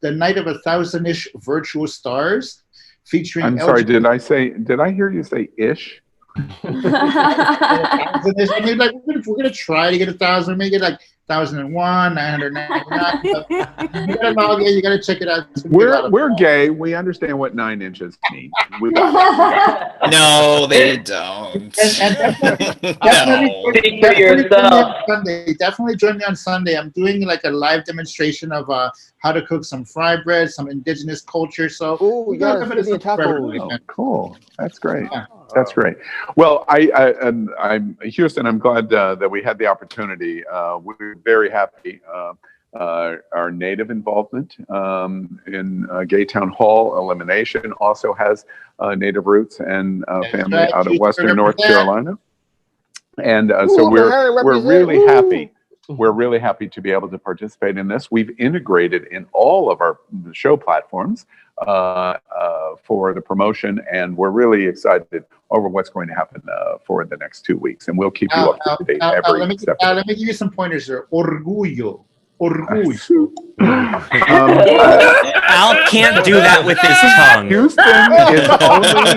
[SPEAKER 6] Night of 1,000-ish virtual stars featuring.
[SPEAKER 1] I'm sorry, did I hear you say ish?
[SPEAKER 6] I mean, like, we're gonna try to get 1,000, make it like 1,001, 999. You gotta log in, you gotta check it out.
[SPEAKER 1] We're gay. We understand what 9 inches mean.
[SPEAKER 9] No, they don't.
[SPEAKER 6] Definitely join me on Sunday. I'm doing like a live demonstration of how to cook some fry bread, some indigenous culture. So
[SPEAKER 1] cool. That's great. Yeah. That's great. Well, I'm Houston. I'm glad that we had the opportunity. We're very happy. Our Native involvement in Gay Town Hall elimination also has Native roots and family out of Western North Carolina, and so we're really happy. We're really happy to be able to participate in this. We've integrated in all of our show platforms for the promotion, and we're really excited over what's going to happen for the next 2 weeks, and we'll keep you up to date every step.
[SPEAKER 6] Let me give you some pointers there. Orgullo. Orgullo.
[SPEAKER 7] Al can't do that with his tongue.
[SPEAKER 1] Houston is only.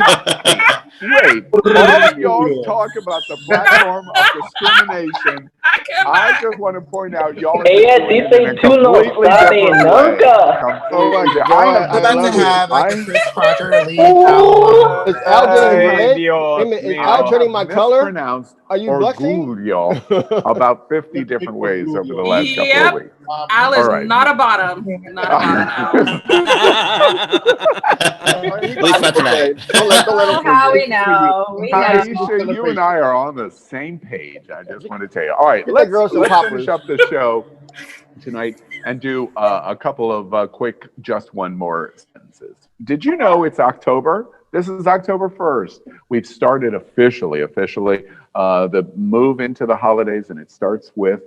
[SPEAKER 1] Wait, all of y'all talk about the platform of discrimination. I just want to point out y'all.
[SPEAKER 15] Ella dice tú no sabes nunca.
[SPEAKER 10] Oh my God.
[SPEAKER 5] We're about to have like a Chris Crocker lead.
[SPEAKER 10] Is Al turning red? Is Al turning my color? Are you blushing?
[SPEAKER 1] Y'all about 50 different ways over the last couple of weeks.
[SPEAKER 11] Al is
[SPEAKER 1] All right.
[SPEAKER 11] not a bottom. Not a bottom.
[SPEAKER 9] At least not tonight.
[SPEAKER 12] Oh, how we know. We know.
[SPEAKER 1] Aisha, you and I are on the same page. I just want to tell you. All right, let's finish up the show tonight and do a couple of quick, just one more sentences. Did you know it's October? This is October 1st. We've started officially the move into the holidays, and it starts with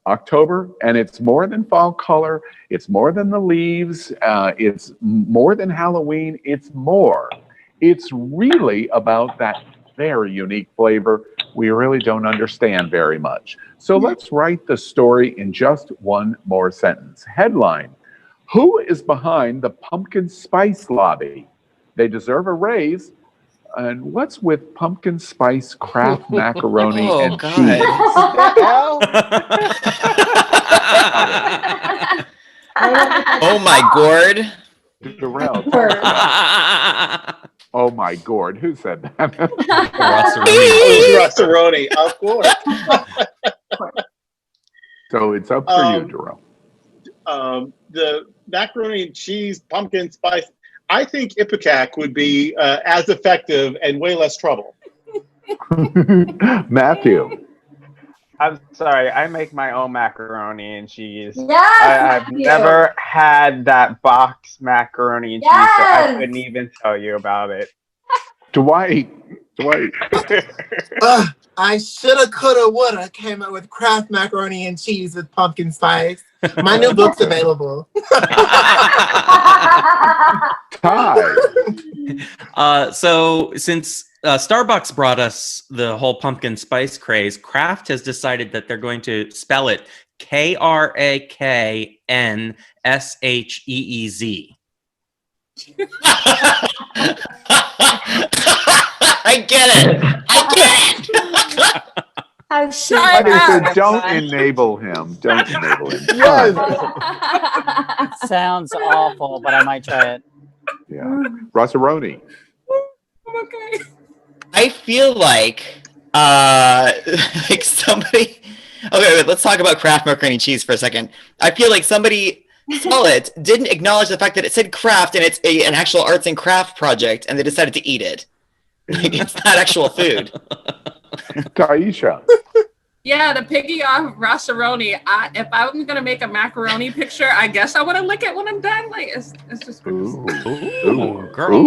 [SPEAKER 1] October, and it's more than fall color. It's more than the leaves. It's more than Halloween. It's more. It's really about that very unique flavor we really don't understand very much. So let's write the story in just one more sentence. Headline: who is behind the pumpkin spice lobby? They deserve a raise. And what's with pumpkin spice Kraft macaroni and cheese?
[SPEAKER 9] Oh my gourd.
[SPEAKER 1] Darrell. Oh my gourd. Who said that?
[SPEAKER 4] Rossaroni, of course.
[SPEAKER 1] So it's up for you, Darrell.
[SPEAKER 4] The macaroni and cheese, pumpkin spice. I think Ipecac would be as effective and way less trouble.
[SPEAKER 1] Matthew.
[SPEAKER 18] I'm sorry, I make my own macaroni and cheese.
[SPEAKER 12] Yes,
[SPEAKER 18] I've never had that box macaroni and cheese, so I couldn't even tell you about it.
[SPEAKER 1] Dwight.
[SPEAKER 5] I shoulda, coulda, woulda came up with Kraft macaroni and cheese with pumpkin spice. My new book's available.
[SPEAKER 7] So since Starbucks brought us the whole pumpkin spice craze, Kraft has decided that they're going to spell it KRAKNSHEEZ.
[SPEAKER 9] I get it.
[SPEAKER 1] Don't enable him. Don't enable him.
[SPEAKER 8] Yes. Sounds awful, but I might try it.
[SPEAKER 1] Yeah. Rossaroni.
[SPEAKER 11] Okay.
[SPEAKER 9] I feel like somebody. Okay, wait, let's talk about Kraft macaroni and cheese for a second. I feel like somebody saw it, didn't acknowledge the fact that it said Kraft and it's an actual arts and craft project, and they decided to eat it. Like, it's not actual food.
[SPEAKER 1] Taisha.
[SPEAKER 11] Yeah, to piggy off Rossaroni, if I was gonna make a macaroni picture, I guess I would lick it when I'm done. Like it's just gross.
[SPEAKER 7] Ooh, girl.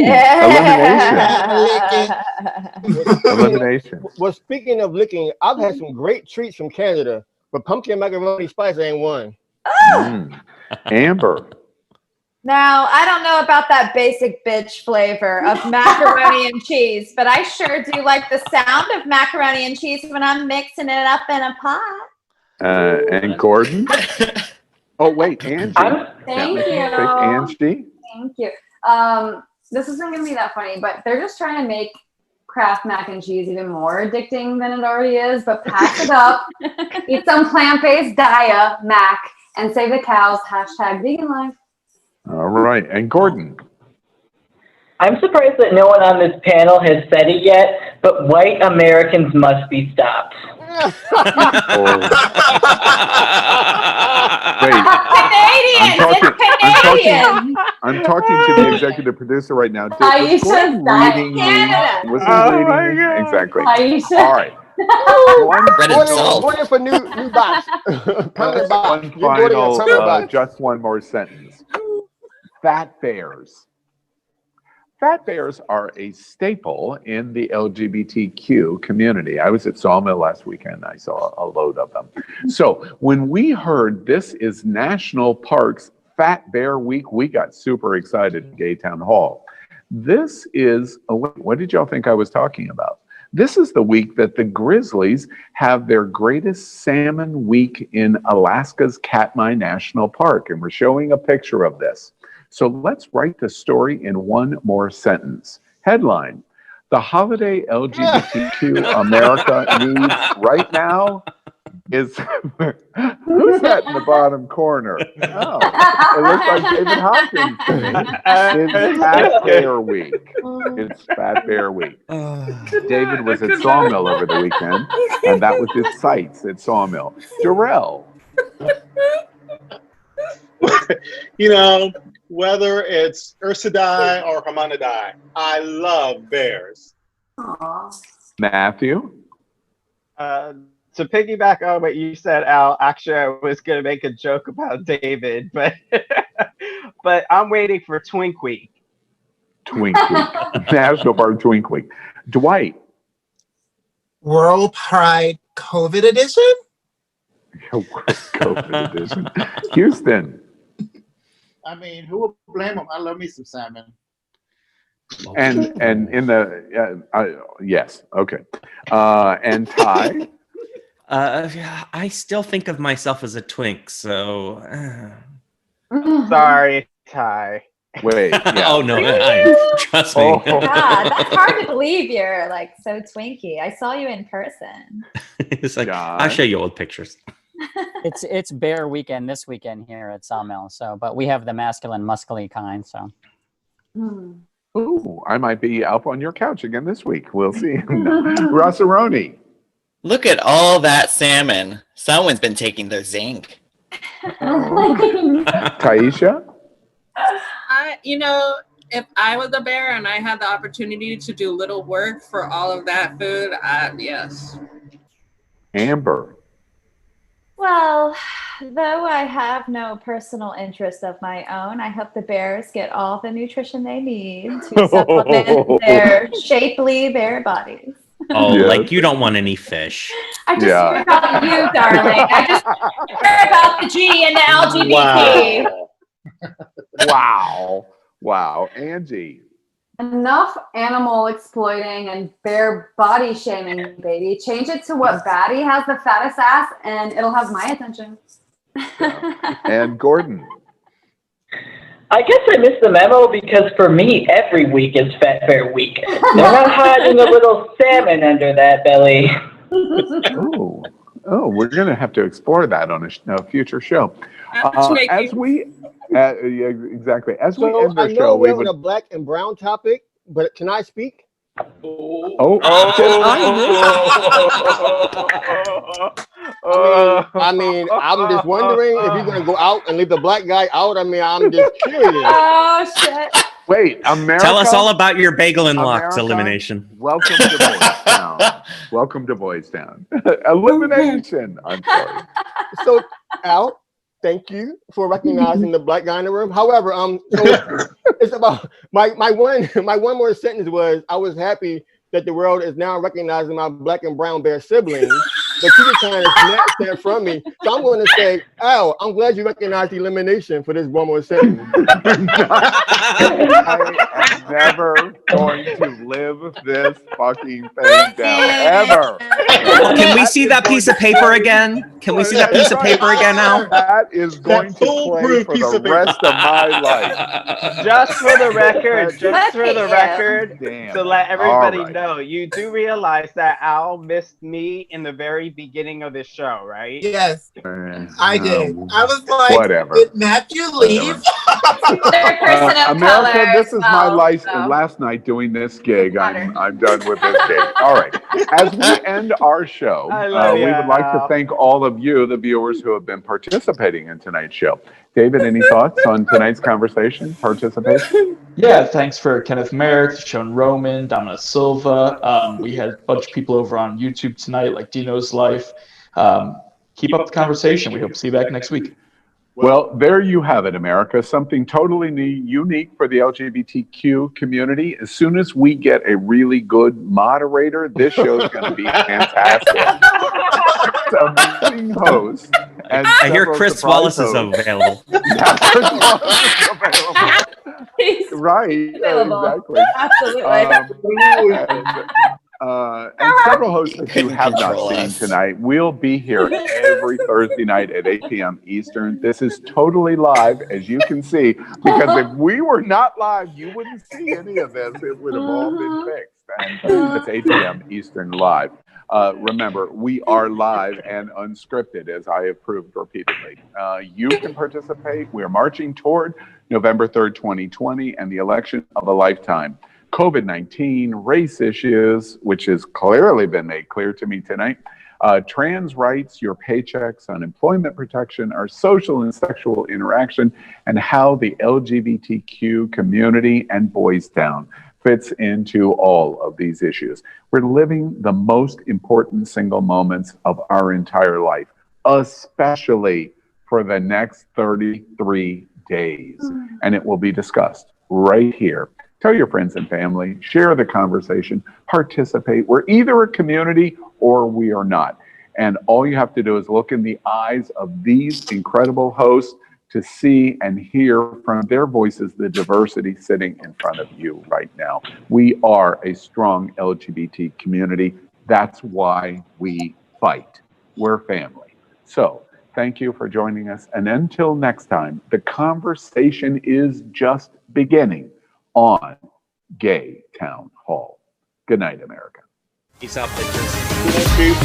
[SPEAKER 1] Elimination.
[SPEAKER 10] Well, speaking of licking, I've had some great treats from Canada, but pumpkin macaroni spice ain't one.
[SPEAKER 1] Amber.
[SPEAKER 12] Now, I don't know about that basic bitch flavor of macaroni and cheese, but I sure do like the sound of macaroni and cheese when I'm mixing it up in a pot.
[SPEAKER 1] And Gordon. Oh, wait, Angie.
[SPEAKER 13] Thank you.
[SPEAKER 1] Angie.
[SPEAKER 13] Thank you. This isn't going to be that funny, but they're just trying to make Kraft mac and cheese even more addicting than it already is, but pass it up. Eat some plant-based diet mac and save the cows. #vegan life.
[SPEAKER 1] All right, and Gordon.
[SPEAKER 15] I'm surprised that no one on this panel has said it yet, but white Americans must be stopped.
[SPEAKER 1] Wait. I'm talking to the executive producer right now. Was Gordon reading me? Was he reading me? Exactly. All right.
[SPEAKER 10] One for new box.
[SPEAKER 1] One final, just one more sentence. Fat bears. Fat bears are a staple in the LGBTQ community. I was at Sawmill last weekend. I saw a load of them. So when we heard this is National Park's Fat Bear Week. We got super excited at Gay Town Hall. This is, what did y'all think I was talking about? This is the week that the Grizzlies have their greatest salmon week in Alaska's Katmai National Park. And we're showing a picture of this. So let's write the story in one more sentence. Headline: the holiday LGBTQ America needs right now is who's that in the bottom corner? Oh, it looks like David Hopkins. It's Fat Bear Week. It's Fat Bear Week. David was at Sawmill over the weekend, and that was his sights at Sawmill. Jarrell.
[SPEAKER 4] You know, whether it's Ursa Dai or Hamana Dai, I love bears.
[SPEAKER 12] Aww.
[SPEAKER 1] Matthew?
[SPEAKER 18] To piggyback on what you said, Al, actually I was going to make a joke about David, but but I'm waiting for Twink Week.
[SPEAKER 1] Twink Week. National Park Twink Week. Dwight?
[SPEAKER 5] World Pride COVID edition?
[SPEAKER 1] COVID edition. Houston?
[SPEAKER 6] I mean, who will blame them? I love me some salmon.
[SPEAKER 1] And in the yes, okay. And Ty?
[SPEAKER 7] I still think of myself as a twink, so.
[SPEAKER 18] Sorry, Ty.
[SPEAKER 1] Wait. Yeah.
[SPEAKER 7] Oh no! Trust me.
[SPEAKER 12] God, that's hard to believe you're like so twinky. I saw you in person.
[SPEAKER 7] It's like I'll show you old pictures.
[SPEAKER 8] It's Bear Weekend this weekend here at Sawmill. So, but we have the masculine, muscly kind. So.
[SPEAKER 1] Ooh, I might be up on your couch again this week. We'll see. Rossaroni.
[SPEAKER 9] Look at all that salmon. Someone's been taking their zinc.
[SPEAKER 1] Taisha?
[SPEAKER 11] If I was a bear and I had the opportunity to do little work for all of that food, yes.
[SPEAKER 1] Amber.
[SPEAKER 12] Well, though I have no personal interest of my own, I hope the bears get all the nutrition they need to supplement their shapely bear bodies.
[SPEAKER 7] Oh, like you don't want any fish.
[SPEAKER 12] I just heard about you, darling. I just heard about the G and the LGBT.
[SPEAKER 1] Wow. Angie.
[SPEAKER 13] Enough animal exploiting and bear body shaming, baby. Change it to what baddie has the fattest ass and it'll have my attention.
[SPEAKER 1] And Gordon.
[SPEAKER 15] I guess I missed the memo because for me, every week is Fat Bear Week. They're not hiding a little salmon under that belly.
[SPEAKER 1] Oh, we're going to have to explore that on a future show. As we exactly. As we end
[SPEAKER 10] I
[SPEAKER 1] our
[SPEAKER 10] know
[SPEAKER 1] show,
[SPEAKER 10] we're on a black and brown topic, but can I speak? I mean, I'm just wondering if you're gonna go out and leave the black guy out. I mean, I'm just curious.
[SPEAKER 12] Oh shit!
[SPEAKER 1] Wait, America.
[SPEAKER 7] Tell us all about your bagel and lox elimination.
[SPEAKER 1] Welcome to Boys Town. Welcome to Boys Town. Elimination. I'm sorry.
[SPEAKER 10] So, Al, thank you for recognizing the black guy in the room. However, so it's about my one more sentence was I was happy that the world is now recognizing my black and brown bear siblings. But you just kind of snatched that from me. So I'm going to say, Al, I'm glad you recognized the elimination for this one more sentence.
[SPEAKER 1] I am never going to live this fucking thing down, ever.
[SPEAKER 7] Can we see that piece of paper again? Can we see that piece of paper again now?
[SPEAKER 1] That is going to play for the rest of my life.
[SPEAKER 18] Just for the record,
[SPEAKER 1] Damn.
[SPEAKER 18] to let everybody
[SPEAKER 1] All right.
[SPEAKER 18] know, you do realize that Al missed me in the very beginning of this show, right?
[SPEAKER 5] Yes, I did. I was like,
[SPEAKER 1] whatever.
[SPEAKER 5] did Matthew leave?
[SPEAKER 1] America, this is my last night doing this gig. I'm done with this gig. All right. As we end our show, we would like to thank all of you, the viewers who have been participating in tonight's show. David, any thoughts on tonight's participation?
[SPEAKER 2] Yeah, thanks for Kenneth Merrick, Sean Roman, Domina Silva. We had a bunch of people over on YouTube tonight, like Dino's Life. Keep up the conversation. We hope to see you back next week.
[SPEAKER 1] Well, there you have it, America. Something totally unique for the LGBTQ community. As soon as we get a really good moderator, this show is going to be fantastic. Amazing host And
[SPEAKER 7] I hear
[SPEAKER 1] several
[SPEAKER 7] Chris
[SPEAKER 1] surprise
[SPEAKER 7] Wallace is
[SPEAKER 1] hosts.
[SPEAKER 7] available.
[SPEAKER 1] Yeah, Chris Wallace is available. Right,
[SPEAKER 12] Available.
[SPEAKER 1] exactly.
[SPEAKER 12] Absolutely.
[SPEAKER 1] And several hosts that you
[SPEAKER 9] couldn't
[SPEAKER 1] have not
[SPEAKER 9] control
[SPEAKER 1] seen
[SPEAKER 9] us.
[SPEAKER 1] tonight will be here every Thursday night at 8 p.m. Eastern. This is totally live, as you can see, because if we were not live, you wouldn't see any of this. It would have all been fixed. And it's 8 p.m. Eastern live. Remember, we are live and unscripted, as I have proved repeatedly. You can participate. We're marching toward November 3rd, 2020, and the election of a lifetime. COVID-19, race issues, which has clearly been made clear to me tonight, trans rights, your paychecks, unemployment protection, our social and sexual interaction, and how the LGBTQ community and Boys Town fits into all of these issues. We're living the most important single moments of our entire life, especially for the next 33 days. And it will be discussed right here. Tell your friends and family, share the conversation, participate. We're either a community or we are not. And all you have to do is look in the eyes of these incredible hosts to see and hear from their voices the diversity sitting in front of you right now. We are a strong LGBT community. That's why we fight. We're family. So thank you for joining us. And until next time, the conversation is just beginning on Gay Town Hall. Good night, America.
[SPEAKER 7] Peace out, bitches.